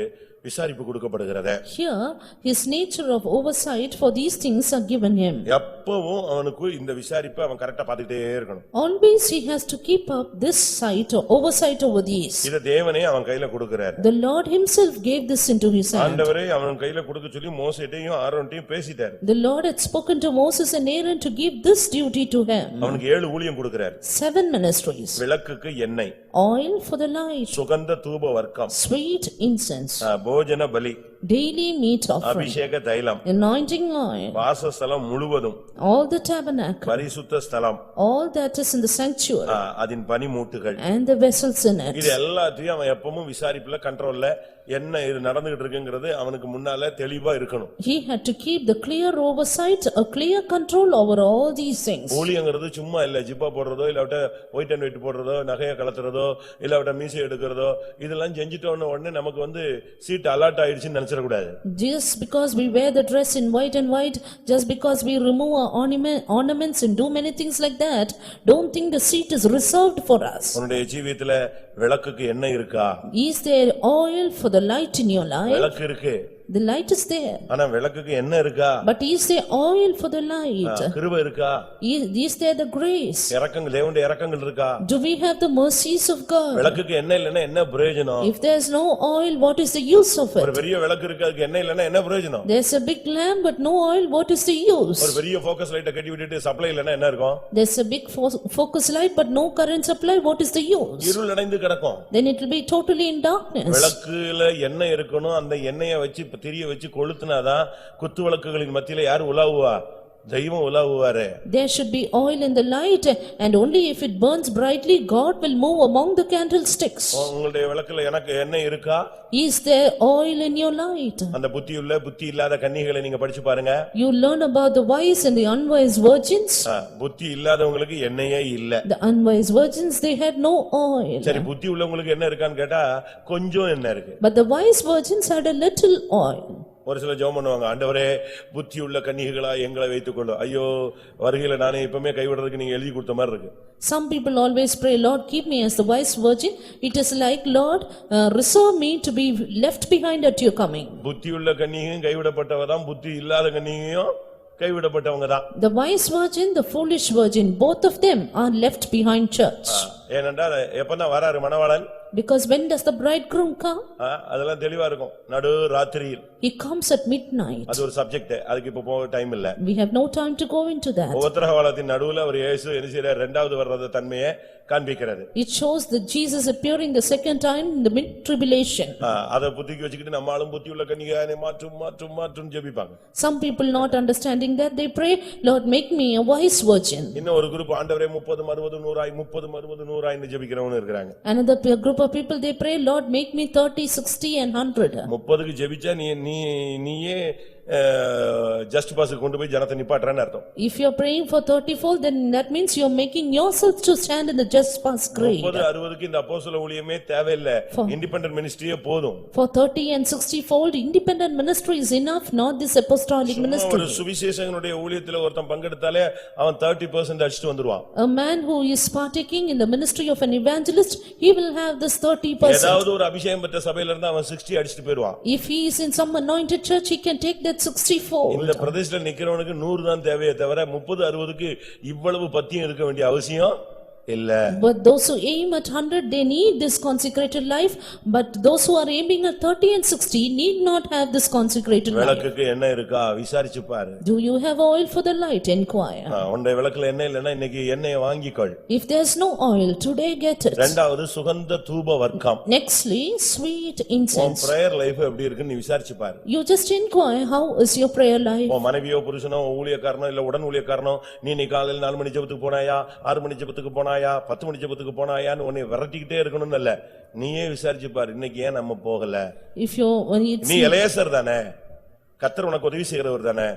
விசாரிப்பு கொடுக்கப்படுகிறது. Here his nature of oversight for these things are given him. எப்பவும் அவனுக்கு இந்த விசாரிப்பை அவன் கரெக்ட்டா பாத்துக்கிட்டே இருக்கணும். Always he has to keep up this sight or oversight over these. இத தேவனே அவன் கையில கொடுக்கிறார். The Lord himself gave this into his hand. ஆண்டவரே அவன் கையில கொடுக்க சொல்லி மோசேட்டையும் ஆரோன்டையும் பேசிட்டார். The Lord had spoken to Moses and Aaron to give this duty to him. அவனுக்கு 7 ஊழியம் கொடுக்கிறார். 7 ministries. விளக்குக்கு எண்ணெய், Oil for the light, சுகந்த தூப வர்க்கம், sweet incense, போஜன பலி, daily meat offering, அபிஷேக தைலம், anointing oil, வாசஸ்தலம் முழுவதும், all the tabernacle, பரிசுத்த ஸ்தலம், all that is in the sanctuary, அதின் பனிமூட்டுகள், and the vessels in it. இது எல்லாத்தையும் அவன் எப்பவும் விசாரிப்புல கண்ட்ரோல்ல என்ன இது நடந்துகிட்டு இருக்குங்கிறது அவனுக்கு முன்னால தெளிவா இருக்கணும். He had to keep the clear oversight, a clear control over all these things. ஊழியங்கிறது சும்மா இல்ல ஜிப்பா போடுறதோ இல்ல ஒயிட் அண்ட் ஒயிட் போடுறதோ நகைய கலத்துறதோ இல்ல மீசை எடுக்கிறதோ இதெல்லாம் செஞ்சிட்டோன்னு உடனே நமக்கு வந்து சீட் அலர்ட் ஆயிடுச்சுன்னு நினைச்சிட கூடாது. Just because we wear the dress in white and white, just because we remove our ornaments and do many things like that, don't think the seat is reserved for us. உன்னுடைய ஜீவியத்துல விளக்குக்கு எண்ணெய் இருக்கா? Is there oil for the light in your life? விளக்கு இருக்கு. The light is there. ஆனா விளக்குக்கு எண்ணெய் இருக்கா? But is there oil for the light? கிருபை இருக்கா? Is there the grace? இரக்கங்கள் தேவனுடைய இரக்கங்கள் இருக்கா? Do we have the mercies of God? விளக்குக்கு எண்ணெய் இல்லனா என்ன பிரயோஜனம்? If there is no oil, what is the use of it? ஒரு பெரிய விளக்கு இருக்கு அதுக்கு எண்ணெய் இல்லனா என்ன பிரயோஜனம்? There's a big lamp but no oil, what is the use? ஒரு பெரிய ஃபோக்கஸ் லைட்ட கட்டி விட்டுட்டு சப்ளை இல்லனா என்ன இருக்கும்? There's a big focus light but no current supply, what is the use? இருள் அடைந்து கிடக்கும். Then it will be totally in darkness. விளக்குல எண்ணெய் இருக்கணும், அந்த எண்ணெயை வச்சு திரிய வச்சு கொளுத்துனாதான் குத்து விளக்குகளின் மத்தியில யார் உலாவுவா? தெய்வம் உலாவுவாரே. There should be oil in the light, and only if it burns brightly God will move among the candlesticks. உங்களுடைய விளக்குல எனக்கு எண்ணெய் இருக்கா? Is there oil in your light? அந்த புத்தியுள்ள புத்தி இல்லாத கன்னிகளை நீங்க படிச்சு பாருங்க. You learn about the wise and the unwise virgins. புத்தி இல்லாதவங்களுக்கு எண்ணெயே இல்ல. The unwise virgins, they had no oil. சரி, புத்தி உள்ளவங்களுக்கு என்ன இருக்கான்னு கேட்டா கொஞ்சம் எண்ணெய் இருக்கு. But the wise virgins had a little oil. ஒரு சில ஜெபம் பண்ணுவாங்க, ஆண்டவரே புத்தியுள்ள கன்னிகைகளா எங்களை வைத்துக்கொள்ளும். ஐயோ வருகையில நானே இப்பமே கைவிடுறதுக்கு நீங்க எழுதி கொடுத்த மாதிரி இருக்கு. Some people always pray, Lord, keep me as the wise virgin. It is like, Lord, reserve me to be left behind at your coming. புத்தியுள்ள கன்னிகையும் கைவிடப்பட்டவதான், புத்தி இல்லாத கன்னிகையும் கைவிடப்பட்டவங்க தான். The wise virgin, the foolish virgin, both of them are left behind church. ஏனென்றால் எப்பதான் வராரு மணவாளன்? Because when does the bridegroom come? அதெல்லாம் தெளிவா இருக்கும். நடு ராத்திரியில். He comes at midnight. அது ஒரு சப்ஜெக்ட், அதுக்கு இப்ப போக டைம் இல்ல. We have no time to go into that. உபத்திரவகாலத்தின் நடுவுல ஒரு இயேசு என்ன செய்றார்? இரண்டாவது வர்றத தன்மையை காண்பிக்கிறது. It shows that Jesus appearing the second time in the mid tribulation. அத புத்திக்கு வச்சிட்டு நம்மாலும் புத்தியுள்ள கன்னிகையானே மாற்றும் ஜெபிப்பாங்க. Some people not understanding that, they pray, Lord, make me a wise virgin. இன்னும் ஒரு குரூப் ஆண்டவரே 30 60 100 30 60 100 ன்னு ஜெபிக்கிறவங்க இருக்காங்க. Another group of people, they pray, Lord, make me 30 60 and 100. 30க்கு ஜெபிச்சா நீயே ஜஸ்ட் பாஸ் கொண்டு போய் ஜனத்தை நிப்பாட்றேன்னு அர்த்தம். If you are praying for 30-fold, then that means you are making yourself to stand in the just pass grade. 30 60க்கு இந்த அப்போஸ்தல ஊழியமே தேவையில்லை, இண்டிபெண்டன்ட் மினிஸ்ட்ரியே போதும். For 30 and 60-fold independent ministry is enough, not this apostolic ministry. ஒரு சுவிசேஷகனுடைய ஊழியத்துல ஒருத்தன் பங்கெடுத்தாலே அவன் 30% அடிச்சிட்டு வந்துருவான். A man who is partaking in the ministry of an evangelist, he will have this 30%. ஏதாவது ஒரு அபிஷேகம் பெற்ற சபையில இருந்தா அவன் 60 அடிச்சிட்டு போய்டுவான். If he is in some anointed church, he can take that 60-fold. இந்த பிரதேசத்துல நிக்கிறவனுக்கு 100 தான் தேவையே தவிர 30 60க்கு இவ்வளவு பத்தியம் இருக்க வேண்டிய அவசியம் இல்ல. But those who aim at 100, they need this consecrated life, but those who are aiming at 30 and 60 need not have this consecrated life. விளக்குக்கு எண்ணெய் இருக்கா விசாரிச்சு பாரு. Do you have oil for the light? Inquire. உன்னுடைய விளக்குல எண்ணெய் இல்லனா இன்னைக்கு எண்ணெயை வாங்கிக்கொள். If there's no oil, today get it. இரண்டாவது சுகந்த தூப வர்க்கம். Nextly, sweet incense. prayer life எப்படி இருக்குன்னு நீ விசாரிச்சு பாரு. You just inquire, how is your prayer life? உன் மனைவியோ புருஷனோ ஊழியக்காரனோ இல்ல உடன் ஊழியக்காரனோ நீ காலையில 4 மணி ஜெபத்துக்கு போனாயா 6 மணி ஜெபத்துக்கு போனாயா 10 மணி ஜெபத்துக்கு போனாயான்னு உன்னை விரட்டிக்கிட்டே இருக்கணும்னு இல்ல, நீயே விசாரிச்சு பாரு இன்னைக்கு ஏன் நம்ம போகல. நீ எலேசர் தானே, கர்த்தர் உனக்கு உதவி செய்கிறவர் தானே,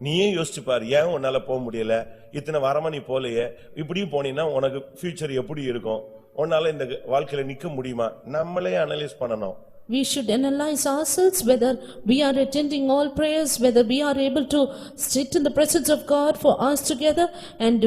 நீயே யோசிச்சு பாரு ஏன் உன்னால போக முடியல. இத்தனை வாரமா நீ போலையே, இப்படியும் போனீன்னா உனக்கு ஃபியூச்சர் எப்படி இருக்கும், உன்னால இந்த வாழ்க்கையில நிக்க முடியுமா? நம்மளே அனலைஸ் பண்ணணும். We should analyze ourselves whether we are attending all prayers, whether we are able to sit in the presence of God for us together, and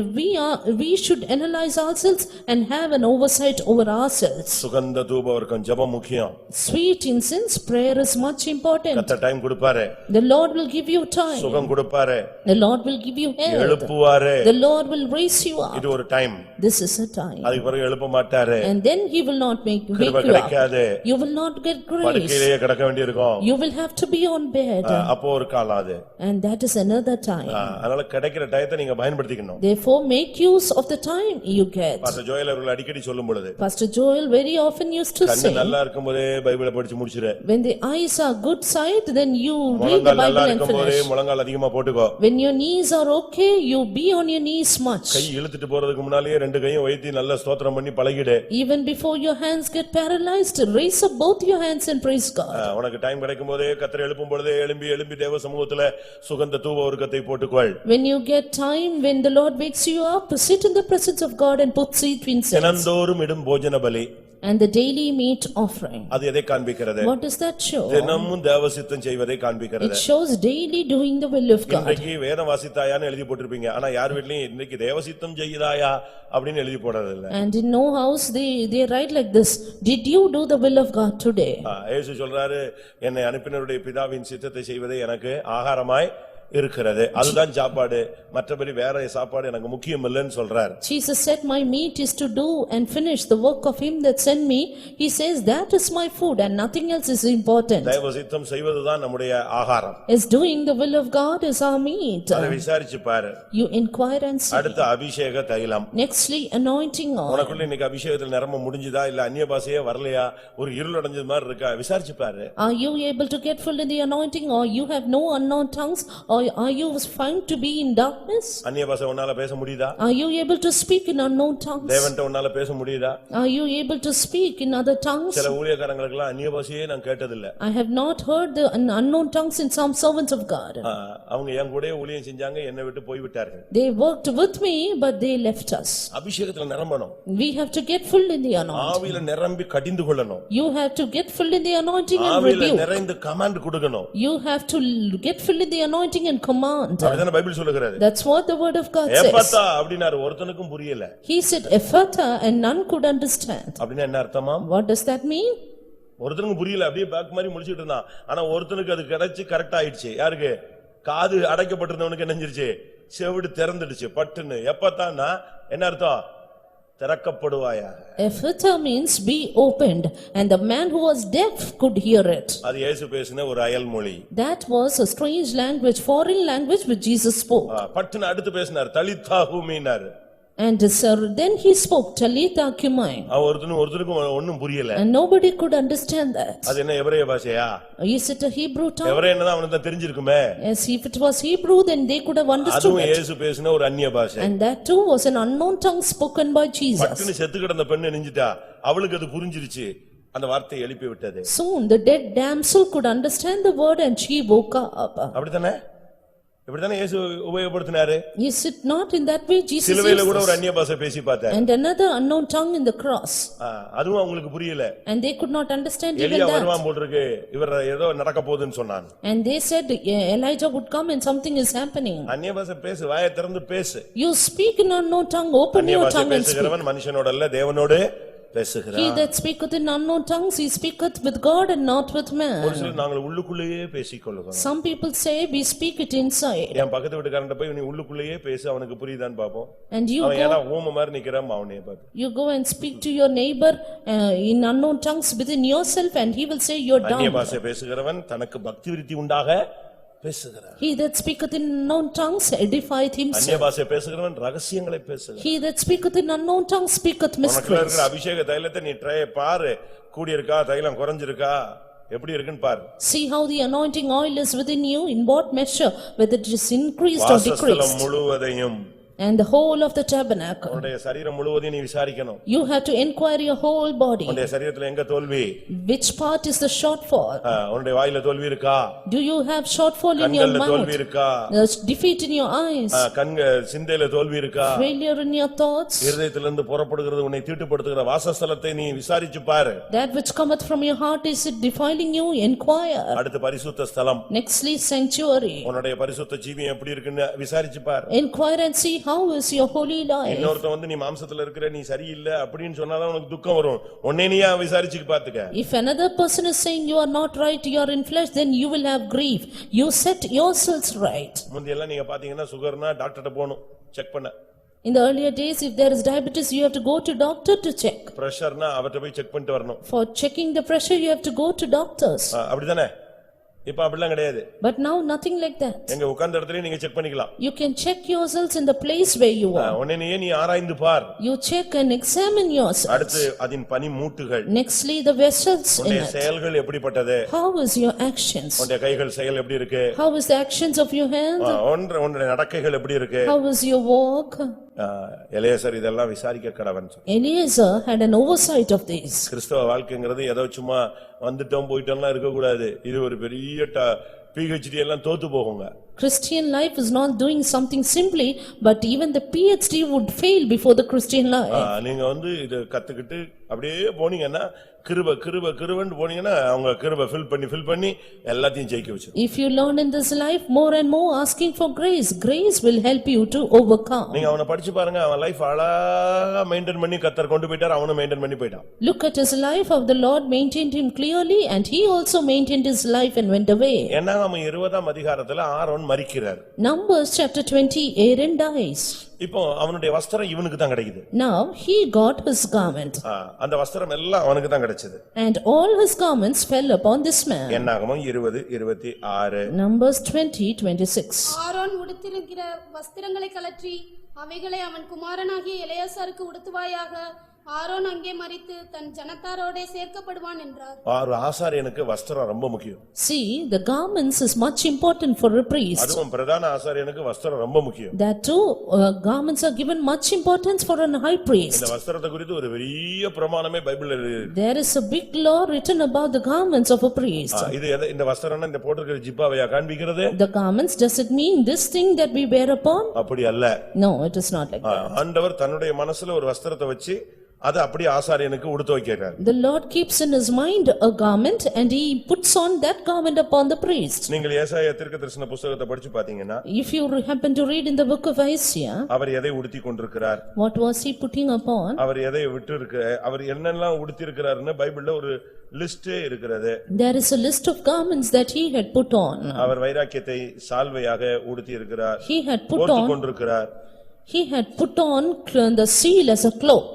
we should analyze ourselves and have an oversight over ourselves. சுகந்த தூபவர்க்கம் ஜெபம் முக்கியம். Sweet incense, prayer is much important. கர்த்தர் டைம் கொடுப்பாரு. The Lord will give you time. சுகம் கொடுப்பாரு. The Lord will give you health. எழுப்புவாரு. The Lord will raise you up. இது ஒரு time. This is a time. அதுக்கு பிறகு எழுப்ப மாட்டாரு. And then he will not make you up. You will not get grace. படுக்கையிலேயே கிடக்க வேண்டியிருக்கும். You will have to be on bed. அப்போ ஒரு காலம் அது. And that is another time. அதனால கிடைக்கிற டயத்தை நீங்க பயன்படுத்திக்கணும். Therefore make use of the time you get. Pastor Joel அவர்கள் அடிக்கடி சொல்லும் பொழுது, Pastor Joel very often used to say, கண்ணு நல்லா இருக்கும்போதே பைபிளை படிச்சு முடிச்சிரு. When the eyes are good sight, then you read the Bible and finish. முழங்கால் அதிகமா போட்டுக்கோ. When your knees are okay, you be on your knees much. கை இழுத்துட்டு போறதுக்கு முன்னாலேயே ரெண்டு கையும் வைத்து நல்ல ஸ்தோத்திரம் பண்ணி பழகிடு. Even before your hands get paralyzed, raise up both your hands and praise God. உனக்கு டைம் கிடைக்கும் போதே கர்த்தர் எழுப்பும் பொழுதே எழும்பி தேவ சமூகத்துல சுகந்த தூப வர்க்கத்தை போட்டுக்கொள். When you get time, when the Lord wakes you up, sit in the presence of God and put sweet incense. தினந்தோறும் இடும் போஜன பலி. And the daily meat offering. அது எதை காண்பிக்கிறது? What does that show? தினமும் தேவ சித்தம் செய்வதை காண்பிக்கிறது. It shows daily doing the will of God. இன்னைக்கு வேதம் வாசித்தாயான்னு எழுதி போட்டுருப்பீங்க, ஆனா யார் வீட்லயும் இன்னைக்கு தேவ சித்தம் செய்தாயா அப்படின்னு எழுதி போடுறது இல்ல. And in no house they write like this, did you do the will of God today? இயேசு சொல்றாரு, என்னை அனுப்பினவருடைய பிதாவின் சித்தத்தை செய்வதே எனக்கு ஆகாரமாய் இருக்கிறது, அதுதான் சாப்பாடு, மற்றபடி வேற சாப்பாடு எனக்கு முக்கியம் இல்லைன்னு சொல்றார். Jesus said, my meat is to do and finish the work of him that sent me. He says that is my food and nothing else is important. தேவ சித்தம் செய்வதுதான் நம்முடைய ஆகாரம். Is doing the will of God is our meat. அதை விசாரிச்சு பாரு. You inquire and see. அடுத்து அபிஷேக தைலம். Nextly anointing oil. உனக்குள்ள இன்னைக்கு அபிஷேகத்துல நிரம்ப முடிஞ்சதா இல்ல அந்நிய பாஷையே வரலையா, ஒரு இருள் அடைஞ்சது மாதிரி இருக்கா, விசாரிச்சு பாரு. Are you able to get full in the anointing, or you have no unknown tongues, or are you found to be in darkness? அந்நிய பாஷை உன்னால பேச முடியுதா? Are you able to speak in unknown tongues? தேவன்ட்ட உன்னால பேச முடியுதா? Are you able to speak in other tongues? சில ஊழியக்காரங்களுக்கெல்லாம் அந்நிய பாஷையே நான் கேட்டதில்லை. I have not heard the unknown tongues in some servants of God. அவங்க என் கூடயே ஊழியம் செஞ்சாங்க, என்னை விட்டு போய் விட்டார்கள். They worked with me but they left us. அபிஷேகத்துல நிரம்பணும். We have to get full in the anointing. ஆவியில நிரம்பி கடிந்து கொள்ளணும். You have to get full in the anointing and ஆவியில rebuke. நிறைந்து கமாண்ட் கொடுக்கணும். You have to get full in the anointing and command. அதுதான் பைபிள் சொல்லுகிறது. That's what the word of God says. எப்பத்தா அப்படினாரு, ஒருத்தனுக்கும் புரியல. He said Ephata and none could understand. அப்படினா என்ன அர்த்தமா? What does that mean? ஒருத்தனுக்கு புரியல, அப்படியே பேக் மாதிரி முழிச்சிட்டு இருந்தான். ஆனா ஒருத்தனுக்கு அது கிடைச்சு கரெக்ட் ஆயிடுச்சு. யாருக்கு? காது அடைக்கப்பட்டிருந்தவனுக்கு என்னஞ்சிருச்சு? செவிடு திறந்துடுச்சு பட்டுன்னு. எப்பத்தான்னா என்ன அர்த்தம்? திறக்கப்படுவாயா. Ephata means be opened, and the man who was deaf could hear it. அது இயேசு பேசின ஒரு அயல் மொழி. That was a strange language, foreign language which Jesus spoke. பட்டுன்னு அடுத்து பேசினார், தலித்தா ஹூமினார். And then he spoke, Talitha cumi. ஒருத்தனுக்கும் ஒண்ணும் புரியல. And nobody could understand that. அது என்ன எபிரேய பாஷையா? Is it a Hebrew tongue? எபிரேயன்னா அவனுக்கு தான் தெரிஞ்சிருக்குமே. Yes, if it was Hebrew then they could have understood அதுவும் it. இயேசு பேசின ஒரு அந்நிய பாஷை. And that too was an unknown tongue spoken by Jesus. பட்டுன்னு செத்து கிடந்த பெண்ணு நெஞ்சிட்டா, அவளுக்கு அது புரிஞ்சிருச்சு. அந்த வார்த்தையை எழுப்பி விட்டது. Soon the dead damsel could understand the word and she woke up. அப்படிதானே? இப்படிதானே இயேசு உபயோகப்படுத்தினாரு. Is it not in that way Jesus used? சிலுவையில கூட ஒரு அந்நிய பாஷை பேசி பார்த்தார். And another unknown tongue in the cross. அதுவும் அவங்களுக்கு புரியல. And they could not understand even எலியா that. வருவான் போல இருக்கு, இவர் ஏதோ நடக்க போகுதுன்னு சொன்னான். And they said Elijah would come and something is happening. அந்நிய பாஷை பேசு, வாயை திறந்து பேசு. You speak in unknown tongue, open your tongue and speak. பேசுகிறவன் மனுஷனோட அல்ல, தேவனோடு பேசுகிறான். He that speaketh in unknown tongues, he speaketh with God and not with man. ஒரு சிலர் நாங்கள் உள்ளுக்குள்ளேயே பேசிக்கொள்ளுகிறோம். Some people say we speak it inside. என் பக்கத்து வீட்டுக்காரன்ட்ட போய் நீ உள்ளுக்குள்ளேயே பேசு, அவனுக்கு புரியுதான்னு பாப்போம். And you அவன் ஏனா ஊம மாதிரி நிக்கறான், அவனே பாத்து. You go and speak to your neighbor in unknown tongues within yourself and he will say you're dumb. அந்நிய பாஷை பேசுகிறவன் தனக்கு பக்தி விருத்தி உண்டாக பேசுகிறான். He that speaketh in unknown tongues edifieth himself. அந்நிய பாஷை பேசுகிறவன் ரகசியங்களை பேசுகிறான். He that speaketh in unknown tongues speaketh mysteries. உனக்கு இருக்கிற அபிஷேக தைலத்தை நீ ட்ரை பாரு, கூடி இருக்கா, தைலம் குறஞ்சிருக்கா, எப்படி இருக்குன்னு பாரு. See how the anointing oil is within you, in what measure, whether it is increased or decreased. வாசஸ்தலம் முழுவதையும் and the whole of the tabernacle. உன்னுடைய சரீரம் முழுவதையும் நீ விசாரிக்கணும். You have to inquire your whole body. உன்னுடைய சரீரத்துல எங்க தோல்வி? Which part is the shortfall? உன்னுடைய வாயில தோல்வி இருக்கா? Do you have shortfall in your mouth? கண்கள்ல தோல்வி இருக்கா? There's defeat in your eyes. சிந்தையில தோல்வி இருக்கா? Failure in your thoughts. இருதயத்திலிருந்து புறப்படுகிறது உன்னை தீட்டுப்படுத்துகிற வாசஸ்தலத்தை நீ விசாரிச்சு பாரு. That which cometh from your heart, is it defiling you? Inquire. அடுத்து பரிசுத்த ஸ்தலம். Nextly sanctuary. உன்னுடைய பரிசுத்த ஜீவியம் எப்படி இருக்குன்னு விசாரிச்சு பாரு. Inquire and see how is your holy life. இன்னொருத்தன் வந்து நீ மாம்சத்துல இருக்கிற, நீ சரியில்லை அப்படினு சொன்னாதான் உனக்கு துக்கம் வரும். உன்னை நீயா விசாரிச்சு பாத்துக்க. If another person is saying you are not right, you are in flesh, then you will have grief. You set yourselves right. முந்தியெல்லாம் நீங்க பாத்தீங்கன்னா சுகர்னா டாக்டர்ட்ட போணும் செக் பண்ண. In the earlier days, if there is diabetes, you have to go to doctor to check. பிரஷர்னா அவர்ட்ட போய் செக் பண்ணிட்டு வரணும். For checking the pressure, you have to go to doctors. அப்படிதானே? இப்ப அப்படிலாம் கிடையாது. But now nothing like that. எங்க உட்கார்ந்த இடத்துலயே நீங்க செக் பண்ணிக்கலாம். You can check yourselves in the place where you are. உன்னை நீ ஆராய்ந்து பார். You check and examine yourselves. அடுத்து அதின் பனி மூட்டுகள். Nextly the vessels in உன்னுடைய it. செயல்கள் எப்படிப்பட்டது? How is your actions? உன்னுடைய கைகள் செயல் எப்படி இருக்கு? How is the actions of your hand? உன்னுடைய நடக்கைகள் எப்படி இருக்கு? How is your walk? Eliezer இதெல்லாம் விசாரிக்க கடவன். Eleazar had an oversight of these. கிறிஸ்தவ வாழ்க்கைங்கிறது ஏதோ சும்மா வந்துட்டோம் போயிட்டோம்லாம் இருக்க கூடாது. இது ஒரு பெரிய PhD எல்லாம் தோத்து போகுங்க. Christian life is not doing something simply, but even the PhD would fail before the Christian life. நீங்க வந்து இது கத்துக்கிட்டு அப்படியே போனீங்கன்னா கிருபன்னு போனீங்கன்னா அவங்க கிருபை ஃபில் பண்ணி எல்லாத்தையும் ஜெயிக்க வச்சு. If you learn in this life more and more asking for grace, grace will help you to overcome. நீங்க அவனை படிச்சு பாருங்க, அவன் லைஃப் அழகா மெயின்டைன் பண்ணி கர்த்தர் கொண்டு போயிட்டார், அவனும் மெயின்டைன் பண்ணி போயிட்டான். Look at his life, how the Lord maintained him clearly and he also maintained his life and went away. என்னாகமம் 20ஆம் அதிகாரத்துல Aaron மரிக்கிறார். Numbers chapter 20, Aaron dies. இப்போ அவனுடைய வஸ்திரம் இவனுக்கு தான் கிடைக்குது. Now he got his garment. அந்த வஸ்திரம் எல்லாம் அவனுக்கு தான் கிடைச்சது. And all his garments fell upon this man. என்னாகமம் 20:26. Numbers 20:26. ஆரோன் உடுத்திருக்கிற வஸ்திரங்களை கழற்றி அவைகளை அவன் குமாரனாகிய எலெயாசாருக்கு உடுத்துவாயாக. ஆரோன் அங்கே மரித்து தன் ஜனத்தாரோடே சேர்க்கப்படுவான் என்றார். ஒரு ஆசாரியனுக்கு வஸ்திரம் ரொம்ப முக்கியம். See, the garments is much important for a priest. அதுவும் பிரதான ஆசாரியனுக்கு வஸ்திரம் ரொம்ப முக்கியம். That too, garments are given much importance for a high priest. இந்த வஸ்திரத்தை குறித்து ஒரு பெரிய பிரமாணமே பைபிள்ல இருக்கு. There is a big law written about the garments of a priest. இது இந்த வஸ்திரம்னா இந்த போட்டிருக்கிற ஜிப்பாவையா காண்பிக்கிறது? The garments, does it mean this thing that we wear upon? அப்படி அல்ல. No, it is not like that. ஆண்டவர் தன்னுடைய மனசுல ஒரு வஸ்திரத்தை வச்சு அது அப்படியே ஆசாரியனுக்கு உடுத்த வைக்கிறார். The Lord keeps in his mind a garment and he puts on that garment upon the priest. நீங்கள் ஏசாயா தீர்க்கதரிசன புத்தகத்தை படிச்சு பாத்தீங்கன்னா, If you happen to read in the book of Isaiah, அவர் எதை உடுத்தி கொண்டிருக்கிறார், what was he putting upon? அவர் எதை விட்டு இருக்கு, அவர் என்னெல்லாம் உடுத்தி இருக்கிறார்னு பைபிள்ல ஒரு லிஸ்டே இருக்கிறது. There is a list of garments that he had put on. அவர் வைராக்கியத்தை சால்வையாக உடுத்தி இருக்கிறார், He had put போர்த்து on, கொண்டிருக்கிறார். he had put on the seal as a cloak.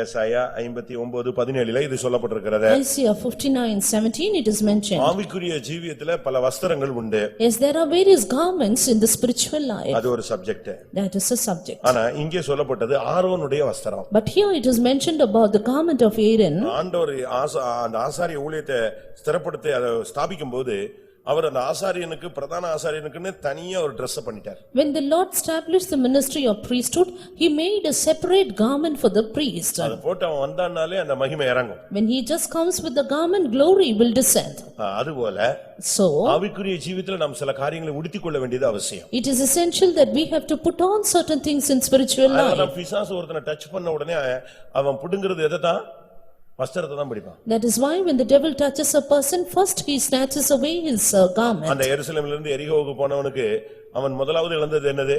ஏசாயா 59:17 இது சொல்லப்பட்டிருக்கிறது. Isaiah 59:17 it is mentioned. ஆவிக்குரிய ஜீவியத்துல பல வஸ்திரங்கள் உண்டு. Yes, there are various garments in the spiritual life. அது ஒரு subject. That is a subject. ஆனா இங்கே சொல்லப்பட்டது ஆரோனுடைய வஸ்திரம். But here it is mentioned about the garment of Aaron. ஆண்டவர் அந்த ஆசாரிய ஊழியத்தை ஸ்திரப்படுத்தி அதை ஸ்தாபிக்கும்போது அவர் அந்த ஆசாரியனுக்கு பிரதான ஆசாரியனுக்குன்னு தனியா ஒரு Dress பண்ணிட்டார். When the Lord established the ministry of priesthood, he made a separate garment for the priest. அது போட்டு அவன் வந்தானாலே அந்த மகிமை இறங்கும். When he just comes with the garment, glory will descend. அதுபோல So ஆவிக்குரிய ஜீவிதத்துல நாம் சில காரியங்களை உடுத்திக் கொள்ள வேண்டியது அவசியம். it is essential that we have to put on certain things in spiritual life. அத பிசாசு ஒருத்தனை டச் பண்ண உடனே அவன் புடுங்கிறது எதைதான்? வஸ்திரத்தை தான் பிடிப்பான். That is why when the devil touches a person, first he snatches away his garment. அந்த எருசலேமிலிருந்து இருந்து எரிகோவுக்கு போனவனுக்கு அவன் முதலாவது இழந்தது என்னது?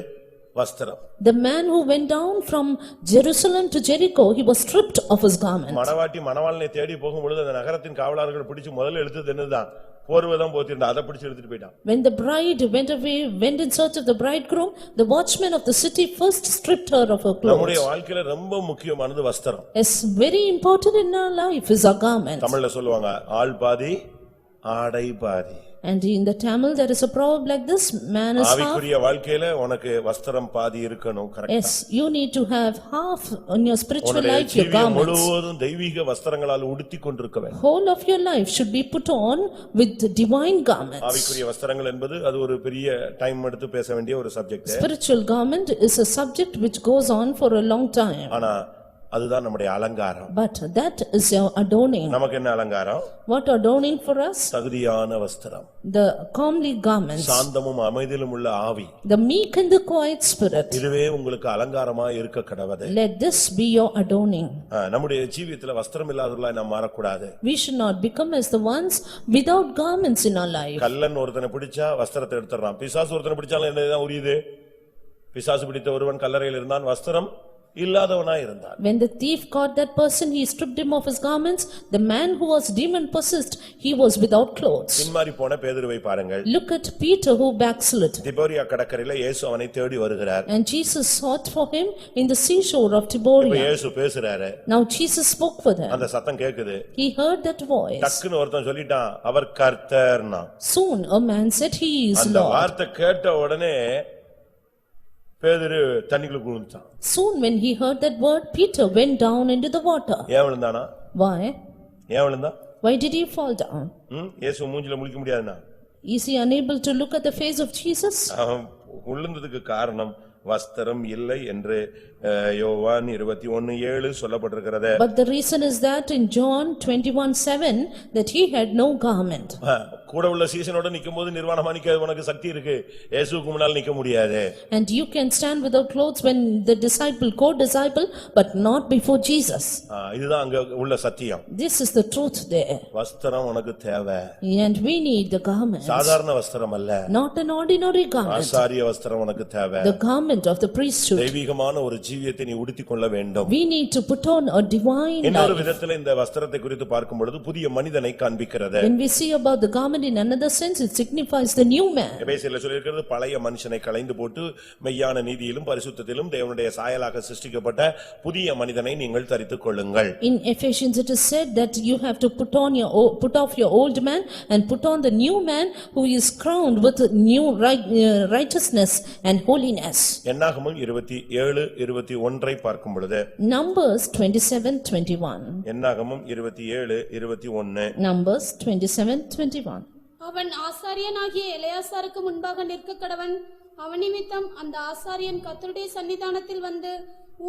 வஸ்திரம். The man who went down from Jerusalem to Jericho, he was stripped of his garment. மணவாட்டி மணவாளனை தேடி போகும்பொழுது அந்த நகரத்தின் காவலாளர்கள் பிடிச்சு முதல்ல எடுத்தது என்னதான்? போர்வைதான் போத்திருந்தா, அதை பிடிச்சு எடுத்துட்டு போயிட்டான். When the bride went in search of the bridegroom, the watchman of the city first stripped her of her clothes. நம்முடைய வாழ்க்கையில ரொம்ப முக்கியமானது வஸ்திரம். Yes, very important in our life is our garment. தமிழ்ல சொல்லுவாங்க ஆள் பாதி ஆடை பாதி. And in the Tamil there is a proverb like this, man is half. ஆவிக்குரிய வாழ்க்கையில உனக்கு வஸ்திரம் பாதி இருக்கணும். கரெக்ட்டா? Yes, you need to have half in your spiritual life, your ஜீவியம் garments. முழுவதும் தெய்வீக வஸ்திரங்களால் உடுத்திக் கொண்டிருக்க வேண்டும். Whole of your life should be put on with the divine garments. ஆவிக்குரிய வஸ்திரங்கள் என்பது அது ஒரு பெரிய டைம் எடுத்து பேச வேண்டிய ஒரு subject. Spiritual garment is a subject which goes on for a long time. ஆனா அதுதான் நம்முடைய அலங்காரம். But that is your adorning. நமக்கு என்ன அலங்காரம்? What adorning for us? தகுதியான வஸ்திரம். The comely garments. சாந்தமும் அமைதியிலும் உள்ள ஆவி. The meek and the quiet spirit. இதுவே உங்களுக்கு அலங்காரமா இருக்க கடவுது. Let this be your adorning. நம்முடைய ஜீவியத்துல வஸ்திரம் இல்லாதவர்களாய் நாம் மாறக்கூடாது. We should not become as the ones without garments in our life. கள்ளன் ஒருத்தனை பிடிச்சா வஸ்திரத்தை எடுத்துறான். பிசாசு ஒருத்தனை பிடிச்சாலும் என்னதான் உரியுது? பிசாசு பிடித்த ஒருவன் கல்லறையில் இருந்தான், வஸ்திரம் இல்லாதவனாய் இருந்தான். When the thief caught that person, he stripped him of his garments. The man who was demon possessed, he was without clothes. பின்மாறி போன பேதுருவை பாருங்கள். Look at Peter who backslid. திபோரியா கடற்கரையில இயேசு அவனை தேடி வருகிறார். And Jesus sought for him in the seashore of Tiberia. இயேசு பேசுறாரு. Now Jesus spoke for them. அந்த சத்தம் கேக்குது. He heard that voice. டக்குன்னு ஒருத்தன் சொல்லிட்டான், அவர் கர்த்தர்னா. Soon a man said, he is அந்த Lord. வார்த்தை கேட்ட உடனே பேதுரு தண்ணிக்குள்ள விழுந்தான். Soon when he heard that word, Peter went down into the water. ஏன் விழுந்தானா? Why? ஏன் விழுந்தான்? Why did he fall down? இயேசு மூஞ்சில முழிக்க முடியாதுனா? Is he unable to look at the face of Jesus? அவன் விழுந்ததுக்கு காரணம் வஸ்திரம் இல்லை என்று யோவான் 21:7 சொல்லப்பட்டிருக்கிறது. But the reason is that in John 21:7 that he had no garment. கூட உள்ள சீசனோட நிக்கும்போது நிர்வாணமா நிக்க உனக்கு சக்தி இருக்கு. இயேசுவுக்கு முன்னால் நிக்க முடியாது. And you can stand without clothes when the co-disciple, but not before Jesus. இதுதான் அங்க உள்ள சத்தியம். This is the truth there. வஸ்திரம் உனக்கு தேவை. And we need the garments. சாதாரண வஸ்திரம் அல்ல. Not an ordinary garment. ஆசாரிய வஸ்திரம் உனக்கு தேவை. The garment of the priesthood. தெய்வீகமான ஒரு ஜீவியத்தை நீ உடுத்திக் கொள்ள வேண்டும். We need to put on a divine life. இன்னொரு விதத்துல இந்த வஸ்திரத்தை குறித்து பார்க்கும் பொழுது புதிய மனிதனை காண்பிக்கிறது. When we see about the garment and in another sense it signifies the new man. எபேசியர்ல சொல்லியிருக்கிறது பழைய மனுஷனை களைந்து போட்டு மெய்யான நீதியிலும் பரிசுத்தத்திலும் தேவனுடைய சாயலாக சிருஷ்டிக்கப்பட்ட புதிய மனிதனை நீங்கள் தரித்துக் கொள்ளுங்கள். In Ephesians it is said that you have to put off your old man and put on the new man who is crowned with new righteousness and holiness. என்னாகமம் 27:21 பார்க்கும் பொழுது Numbers 27:21. என்னாகமம் 27:21. Numbers 27:21. அவன் ஆசாரியனாகிய எலெயாசாருக்கு முன்பாக நிற்க கடவன். அவன் நிமித்தம் அந்த ஆசாரியன் கர்த்தருடைய சன்னிதானத்தில் வந்து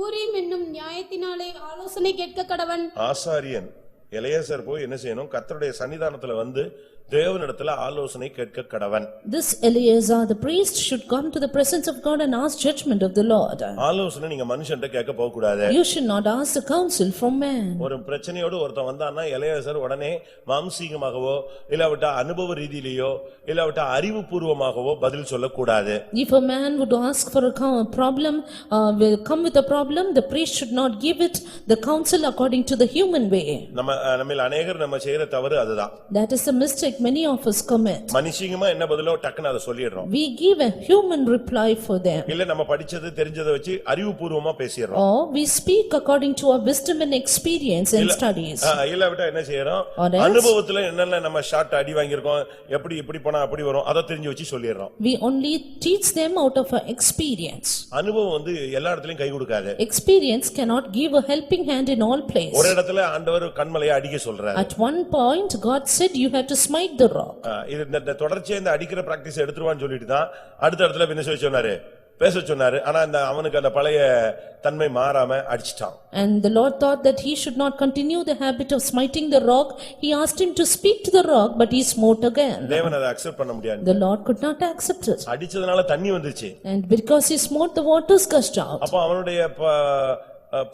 ஊரீம் என்னும் நியாயத்தினாலே ஆலோசனை கேட்க கடவன். ஆசாரியன் எலெயாசார் போய் என்ன செய்யணும்? கர்த்தருடைய சன்னிதானத்துல வந்து தேவனிடத்துல ஆலோசனை கேட்க கடவன். This Eleazar the priest should come to the presence of God and ask judgment of the Lord. ஆலோசனை நீங்க மனுஷன்ட்ட கேட்க போக கூடாது. You should not ask the counsel from man. ஒரு பிரச்சனையோடு ஒருத்தன் வந்தான்னா எலெயாசார் உடனே மாம்சீகமாகவோ இல்லாவிட்டா அனுபவ ரீதியிலேயோ இல்லாவிட்டா அறிவுபூர்வமாகவோ பதில் சொல்லக்கூடாது. If a man would ask for a problem, will come with a problem, the priest should not give it the counsel according to the human way. நம்மில் அநேகர் நம்ம செய்யற தவறு அதுதான். That is the mistake many of us commit. மனுஷீகமா என்ன பதிலோ டக்குன்னு அதை சொல்லிடுறோம். We give a human reply for them. இல்ல நம்ம படிச்சது தெரிஞ்சதை வச்சு அறிவுபூர்வமா பேசிறோம். Or we speak according to our wisdom and experience and studies. இல்ல விட்டா என்ன செய்யறோம்? அனுபவத்துல என்னென்ன நம்ம ஷார்ட் அடி வாங்கியிருக்கோம், எப்படி இப்படி போனா அப்படி வரும், அதை தெரிஞ்சு வச்சு சொல்லிடுறோம். We only teach them out of our experience. அனுபவம் வந்து எல்லா இடத்துலயும் கை கொடுக்காது. Experience cannot give a helping hand in all places. ஒரு இடத்துல ஆண்டவர் கண்மலையை அடிக்க சொல்றாரு. At one point God said you have to smite the rock. இது இந்த தொடர்ச்சியா இந்த அடிக்கிற பிராக்டீஸ் எடுத்துருவான்னு சொல்லிட்டு தான் அடுத்த இடத்துல என்ன செய்ய சொன்னாரு? பேச சொன்னாரு. ஆனா அவனுக்கு அந்த பழைய தன்மை மாறாம அடிச்சிட்டான். And the Lord thought that he should not continue the habit of smiting the rock. He asked him to speak to the rock, but he smote again. தேவன் அதை அக்செப்ட் பண்ண முடியாது. The Lord could not accept it. அடிச்சதனால தண்ணி வந்துச்சு. And because he smote, the waters gushed out. அப்ப அவனுடைய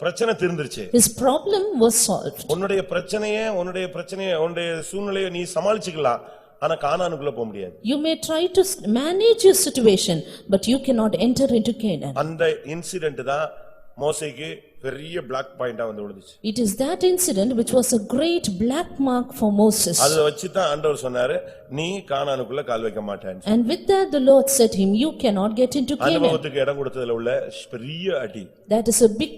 பிரச்சனை தீர்ந்துருச்சு. His problem was solved. உன்னுடைய பிரச்சனையை உன்னுடைய சூழ்நிலையை நீ சமாளிச்சுக்கலாம். ஆனா கானானுக்குள்ள போக முடியாது. You may try to manage your situation, but you cannot enter into Canaan. அந்த இன்சிடென்ட் தான் மோசேக்கு பெரிய black பாயிண்டா வந்து விழுந்துச்சு. It is that incident which was a great black mark for Moses. அத வச்சு தான் ஆண்டவர் சொன்னாரு, நீ கானானுக்குள்ள கால் வைக்க மாட்டேன்னு. And with that the Lord said him, you cannot get into Canaan. அனுபவத்துக்கு இடம் கொடுத்ததுல உள்ள பெரிய அடி. That is a big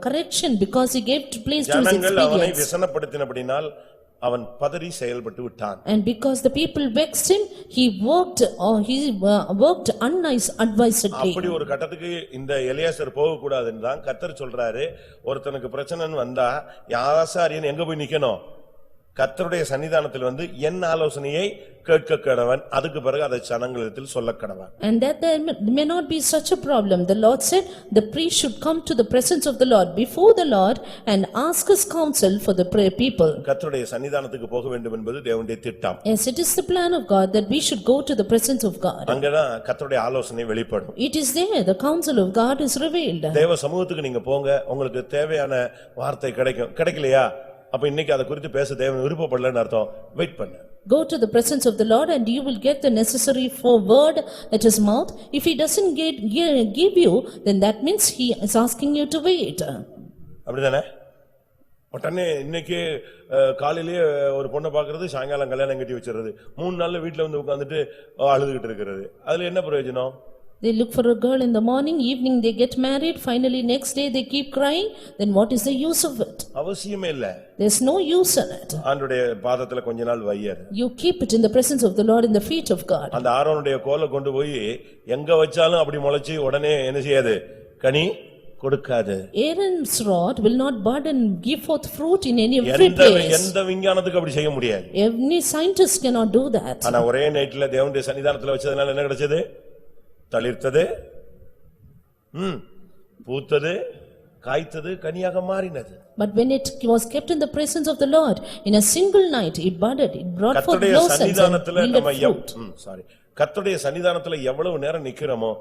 correction because he gave place to his ஜனங்கள் அவனை experience. விசனப்படுத்தினபடினால் அவன் பதறி செயல்பட்டு விட்டான். And because the people vexed him, he worked unadvisedly. அப்படி ஒரு கட்டத்துக்கு இந்த எலியாசர் போக கூடாதுன்னு தான் கர்த்தர் சொல்றாரு. ஒருத்தனுக்கு பிரச்சனைன்னு வந்தா ஆசாரியன் எங்க போய் நிக்கணும்? கர்த்தருடைய சன்னிதானத்தில் வந்து என் ஆலோசனையை கேட்க கடவன். அதுக்கு பிறகு அதை ஜனங்களிடத்தில் சொல்ல கடவன். And that there may not be such a problem. The Lord said the priest should come to the presence of the Lord before the Lord and ask his counsel for the people. கர்த்தருடைய சன்னிதானத்துக்கு போக வேண்டும் என்பது தேவனுடைய திட்டம். Yes, it is the plan of God that we should go to the presence of God. அங்கதான் கர்த்தருடைய ஆலோசனை வெளிப்படும். It is there the counsel of God is revealed. தேவ சமூகத்துக்கு நீங்க போங்க, உங்களுக்கு தேவையான வார்த்தை கிடைக்கும். கிடைக்கலையா? அப்ப இன்னைக்கு அதை குறித்து பேச தேவன் விருப்பப்படலன்னு அர்த்தம். வெயிட் பண்ணு. Go to the presence of the Lord and you will get the necessary word at his mouth. If he doesn't give you, then that means he is asking you to wait. அப்படிதானே? உடனே இன்னைக்கு காலையிலேயே ஒரு பொண்ணை பாக்குறது, சாயங்காலம் கல்யாணம் கட்டி வச்சிருது, 3 நாள்ல வீட்டுல வந்து உட்கார்ந்துட்டு அழுதுகிட்டு இருக்கிறது. அதுல என்ன பிரயோஜனம்? They look for a girl in the morning, evening they get married, finally next day they keep crying, then what is the use of it? அவசியமே இல்ல. There's no use in it. ஆண்டவருடைய பாதத்துல கொஞ்ச நாள் wire. You keep it in the presence of the Lord in the feet of God. அந்த ஆரோனுடைய கோலை கொண்டு போய் எங்க வச்சாலும் அப்படி முளைச்சு உடனே என்ன செய்யாது? கனி கொடுக்காது. Aaron's rod will not bud and give forth fruit in any place. எந்த விஞ்ஞானத்துக்கு அப்படி செய்ய முடியாது. Any scientist cannot do that. ஆனா ஒரே நைட்ல தேவனுடைய சன்னிதானத்துல வச்சதனால என்ன கிடைச்சது? தளிர்த்தது, பூத்தது, காய்த்தது, கனியாக மாறினது. But when it was kept in the presence of the Lord, in a single night it budded, it brought forth blossoms and yielded fruit. கர்த்தருடைய சன்னிதானத்துல எவ்வளவு நேரம் நிக்கிறோமோ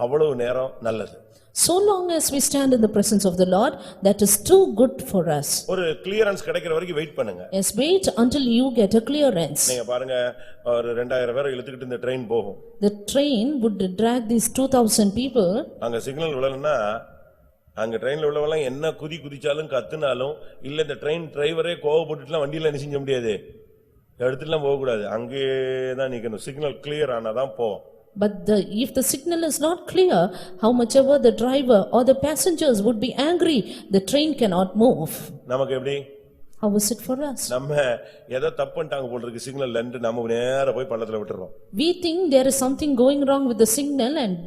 அவ்வளவு நேரம் நல்லது. So long as we stand in the presence of the Lord, that is too good for us. ஒரு கிளியரன்ஸ் கிடைக்கிற வரைக்கும் வெயிட் பண்ணுங்க. Yes, wait until you get a clearance. நீங்க பாருங்க, ஒரு 2000 பேரை இழுத்துக்கிட்டு இந்த ட்ரெயின் போகும். The train would drag these 2000 people. அங்க சிக்னல் விழலன்னா அங்க ட்ரெயின்ல உள்ளவங்க என்ன குதிச்சாலும் கத்துனாலும் இல்ல இந்த ட்ரெயின் டிரைவரே கோவப்பட்டுட்டுலாம் வண்டியில என்ன செய்ய முடியாது, எடுத்துலாம் போக கூடாது, அங்கேயே தான் நிக்கணும். சிக்னல் கிளியர் ஆனாதான் போவோம். But if the signal is not clear, how much ever the driver or the passengers would be angry, the train cannot move. நமக்கு எப்படி? How is it for us? நம்ம ஏதோ தப்பு பண்ணிட்டாங்க போல இருக்கு சிக்னல் நின்று நம்ம நேரா போய் பள்ளத்துல விட்டுறோம். We think there is something going wrong with the signal and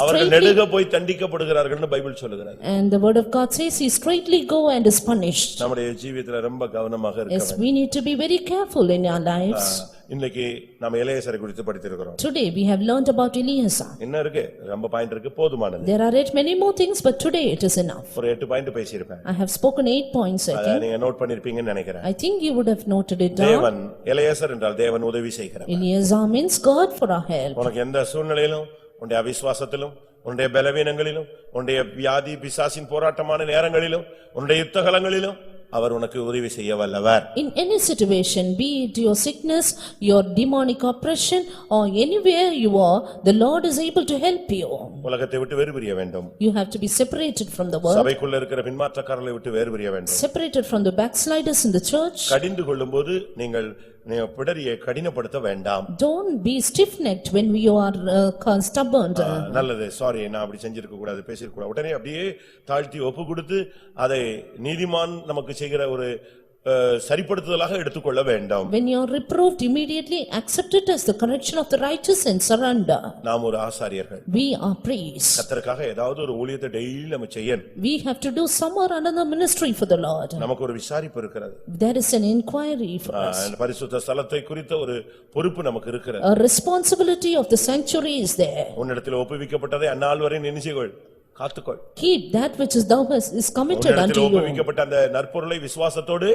அவர்கள் நெடுக போய் தண்டிக்கப்படுகிறார்கள்னு பைபிள் சொல்லுகிறது. And the word of God says he straightly go and is punished. நம்முடைய ஜீவியத்துல ரொம்ப கவனமாக இருக்க Yes, we need to be very careful in our lives. இன்னைக்கு நாம எலியாசரை குறித்து படித்திருக்கிறோம். Today we have learned about Eleazar. என்ன இருக்கு? ரொம்ப பாயிண்ட் இருக்கு, போதுமானது. There are yet many more things, but today it is enough. ஒரு 8 பாயிண்ட் பேசியிருப்பேன். I have spoken 8 points, I think. நீங்க நோட் பண்ணிருப்பீங்கன்னு நினைக்கிறேன். I think you would have noted it down. தேவன், எலியாசர் என்றால் தேவன் உதவி செய்கிறார். Eleazar means God for our help. உனக்கு எந்த சூழ்நிலையிலும், உன்னுடைய அவிசுவாசத்திலும், உன்னுடைய பலவீனங்களிலும், உன்னுடைய வியாதி பிசாசின் போராட்டமான நேரங்களிலும், உன்னுடைய யுத்தகலங்களிலும் அவர் உனக்கு உதவி செய்ய வல்லவர். In any situation, be it your sickness, your demonic oppression, or anywhere you are, the Lord is able to help you. உலகத்தை விட்டு வேறு பிரிய வேண்டும். You have to be separated from the world. சபைக்குள்ள இருக்கிற பின்மாற்றக்காரர்களை விட்டு வேறு பிரிய வேண்டும். Separated from the backsliders in the church. கடிந்து கொள்ளும்போது நீங்கள் பிடரியை கடினப்படுத்த வேண்டாம். Don't be stiff-necked when you are stubborn. நல்லது, சாரி, நான் அப்படி செஞ்சிருக்க கூடாது, பேசிருக்க கூடாது. உடனே அப்படியே தாழ்த்தி ஒப்பு கொடுத்து அதை நீதிமான் நமக்கு செய்கிற ஒரு சரிப்படுத்துதலாக எடுத்துக்கொள்ள வேண்டாம். When you are reproved, immediately accept it as the correction of the righteous and surrender. நாம் ஒரு ஆசாரியர்கள். We are priests. கர்த்தருக்காக ஏதாவது ஒரு ஊழியத்தை டெய்லி நம்ம செய்யணும். We have to do some or another ministry for the Lord. நமக்கு ஒரு விசாரிப்பு இருக்கிறது. There is an inquiry for us. பரிசுத்த ஸ்தலத்தை குறித்த ஒரு பொறுப்பு நமக்கு இருக்கிறது. A responsibility of the sanctuary is there. உன்னிடத்தில் ஒப்புவிக்கப்பட்டதை அந்நாள் வரை நினைச்சுக்கொள், காத்துக்கொள். Keep that which is thou is committed unto you. ஒப்புவிக்கப்பட்ட அந்த நற்பொருளை விசுவாசத்தோடு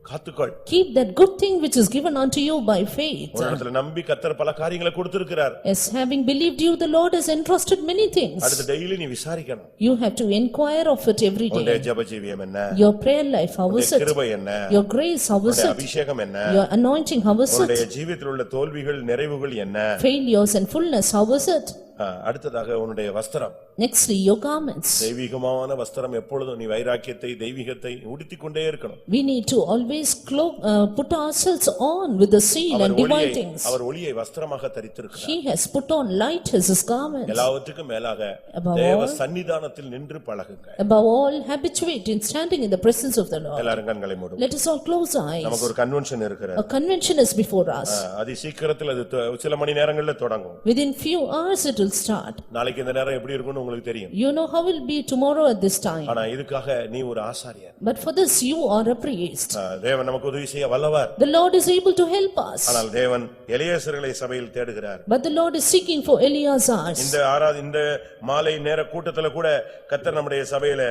காத்துக்கொள். Keep that good thing which is given unto you by faith. உன்னிடத்தில் நம்பி கர்த்தர் பல காரியங்களை கொடுத்திருக்கிறார். As having believed you, the Lord has entrusted many things. அடுத்து டெய்லி நீ விசாரிக்கணும். You have to inquire of it every day. உன்னுடைய ஜெப ஜீவியம் என்ன? Your prayer life, how is it? கிருபை என்ன? Your grace, how is உன்னுடைய it? அபிஷேகம் என்ன? Your anointing, how is உன்னுடைய it? ஜீவியத்தில் உள்ள தோல்விகள் நிறைவுகள் என்ன? Failures and fullness, how is it? அடுத்ததாக உன்னுடைய வஸ்திரம். Nextly, your garments. தெய்வீகமான வஸ்திரம் எப்பொழுதும் நீ வைராக்கியத்தை தெய்வீகத்தை உடுத்திக்கொண்டே இருக்கணும். We need to always put ourselves on with the seal and divine things. அவர் ஒளியை வஸ்திரமாக தரித்திருக்கிறார். He has put on light as his garments. எல்லாவற்றுக்கும் மேலாக தேவ சன்னிதானத்தில் நின்று பழகுங்க. Above all, habituate in standing in the presence of the Lord. எல்லாரும் கண்களை மூடுங்க. Let us all close our eyes. நமக்கு ஒரு கன்வென்ஷன் இருக்கிறது. A convention is before us. அதி சீக்கிரத்தில் அது சில மணி நேரங்களில் தொடங்கும். Within few hours it will start. நாளைக்கு இந்த நேரம் எப்படி இருக்கும்னு உங்களுக்கு தெரியும். You know how it will be tomorrow at this time. ஆனா இதுக்காக நீ ஒரு ஆசாரியர். But for this you are a priest. தேவன் நமக்கு உதவி செய்ய வல்லவர். The Lord is able to help us. ஆனால் தேவன் எலியாசர்களை சபையில் தேடுகிறார். But the Lord is seeking for Eleazars. இந்த மாலை நேர கூட்டத்துல கூட கர்த்தர் நம்முடைய சபையில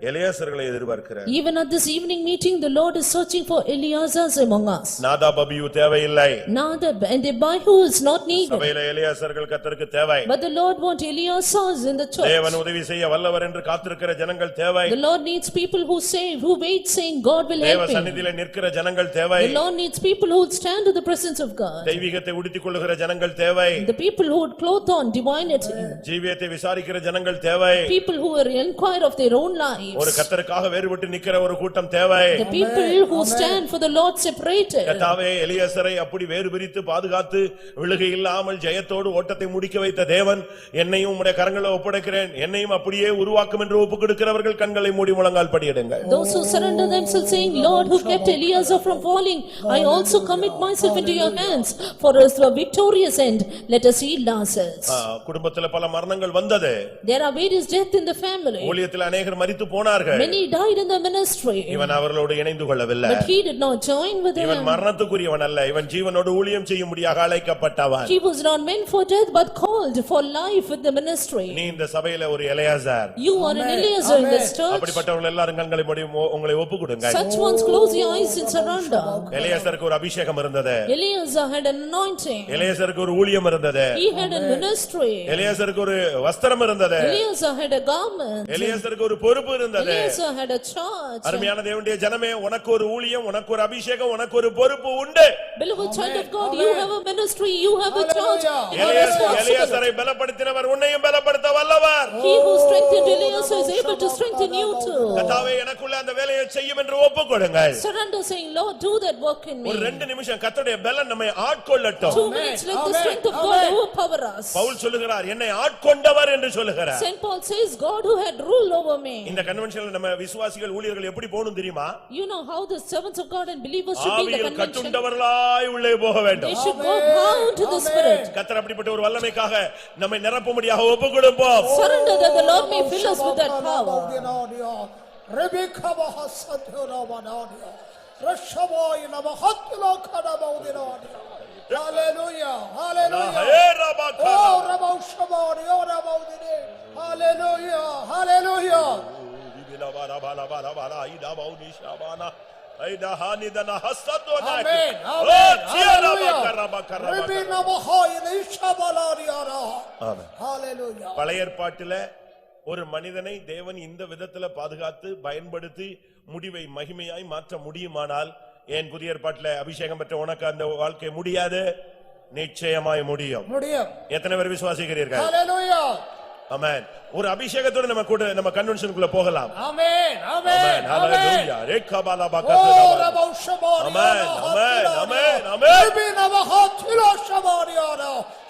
எலியாசர்களை எதிர்பார்க்கிறார். Even at this evening meeting the Lord is searching for Eleazars among us. Nadab Abihu தேவையில்லை. Nadab and Abihu is not needed. சபையில எலியாசர்கள் கர்த்தருக்கு தேவை. But the Lord wants Eleazars in the church. தேவன் உதவி செய்ய வல்லவர் என்று காத்திருக்கிற ஜனங்கள் தேவை. The Lord needs people who save, who wait saying God will help தேவ him. சந்நிதியிலே நிற்கிற ஜனங்கள் தேவை. The Lord needs people who would stand in the presence of God. தெய்வீகத்தை உடுத்திக் கொள்ளுகிற ஜனங்கள் தேவை. The people who would clothe on divinity. ஜீவியத்தை விசாரிக்கிற ஜனங்கள் தேவை. People who will inquire of their own lives. ஒரு கர்த்தருக்காக வேறுபட்டு நிக்கிற ஒரு கூட்டம் தேவை. The people who stand for the Lord separated. கர்த்தாவே எலியாசரை அப்படி வேறு பிரித்து பாதுகாத்து விழுகை இல்லாமல் ஜெயத்தோடு ஓட்டத்தை முடிக்க வைத்த தேவன் என்னையும் உம்முடைய கரங்களில் ஒப்படைக்கிறேன், என்னையும் அப்படியே உருவாக்கும் என்று ஒப்புக்கொடுக்கிறவர்கள் கண்களை மூடி முழங்கால் படியிடுங்கள். Those who surrender themselves saying, Lord, who kept Eleazar from falling, I also commit myself into your hands for a victorious end. Let us yield ourselves. குடும்பத்தில் பல மரணங்கள் வந்தது. There are various deaths in the family. ஊழியத்தில் அநேகர் மரித்து போனார்கள். Many died in the ministry. இவன் அவர்களோடு இணைந்து கொள்ளவில்லை. But he did not join with them. இவன் மரணத்துக்குரியவன் அல்ல, இவன் ஜீவனோடு ஊழியம் செய்யும்படியாக அழைக்கப்பட்டவன். He was not meant for death but called for life with the ministry. நீ இந்த சபையில ஒரு Eleazar. You are an Eleazar in this church. அப்படிப்பட்டவர்கள் எல்லாரும் கண்களை மூடி உங்களை ஒப்புக்கொடுங்க. Such ones close your eyes and surrender. எலியாசருக்கு ஒரு அபிஷேகம் இருந்தது. Eleazar had an anointing. எலியாசருக்கு ஒரு ஊழியம் இருந்தது. He had a ministry. எலியாசருக்கு ஒரு வஸ்திரம் இருந்தது. Eleazar had a garment. எலியாசருக்கு ஒரு பொறுப்பு இருந்தது. Eleazar had a charge. அருமையான தேவனுடைய ஜனமே, உனக்கு ஒரு ஊழியம், உனக்கு ஒரு அபிஷேகம், உனக்கு ஒரு பொறுப்பு உண்டு. Beloved child of God, you have a ministry, you have a charge. எலியாசரை பலப்படுத்தினவர் உன்னையும் பலப்படுத்த வல்லவர். He who strengthened Eleazar is able to strengthen you too. கர்த்தாவே எனக்குள்ள அந்த வேலையை செய்யும் என்று ஒப்புக்கொடுங்கள். Surrender saying, Lord, do that work in me. ஒரு 2 நிமிஷம் கர்த்தருடைய பலன் நம்மை ஆட்கொள்ளட்டும். 2 minutes let the strength of God overpower us. Pavul சொல்லுகிறார் என்னை ஆட்கொண்டவர் என்று சொல்லுகிறார். Saint Paul says, God who had rule over me. இந்த கன்வென்ஷன்ல நம்ம விசுவாசிகள் ஊழியர்கள் எப்படி போகணும் தெரியுமா? You know how the servants of God and believers should be in the convention. கட்டுண்டவர்களாய் உள்ளே போக வேண்டும். They should go bound to the Spirit. கர்த்தர் அப்படிப்பட்ட ஒரு வல்லமைக்காக நம்மை நிரப்பும்படியாக ஒப்புக்கொடுப்போம். Surrender that the Lord may fill us with that power. Rebecca Bahasatuna Manadia Rashaboy Namahatula Kadabodinodia. Hallelujah, hallelujah. Oh, Rabau Shabodi, oh, Rabau Dine. Hallelujah, hallelujah. Aida hani dana hasadu na. Amen, amen. Hallelujah. பழைய ஏற்பாட்டிலே ஒரு மனிதனை தேவன் இந்த விதத்துல பாதுகாத்து பயன்படுத்தி முடிவை மகிமையாய் மாற்ற முடியுமானால் என் புதிய ஏற்பாட்டிலே அபிஷேகம் பெற்ற உனக்கு அந்த வாழ்க்கை முடியாது, நிச்சயமாய் முடியும். எத்தனை பேர் விசுவாசிக்கிறீர்கள்? Hallelujah. ஆமென். ஒரு அபிஷேகத்தோட நம்ம கூட நம்ம கன்வென்ஷனுக்குள்ள போகலாம். ஆமென், ஆமென், ஹalleluya. ரேகபாலா பக்கத்துல. ஓ ரபௌ ஷபாரியா. ஆமென், ஆமென், ஆமென், ஆமென். ரபினா ஹாத்திலா ஷபாரியா.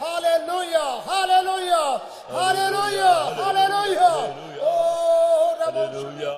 ஹalleluya, ஹalleluya, ஹalleluya, ஹalleluya. ஓ ரபௌ ஹalleluya.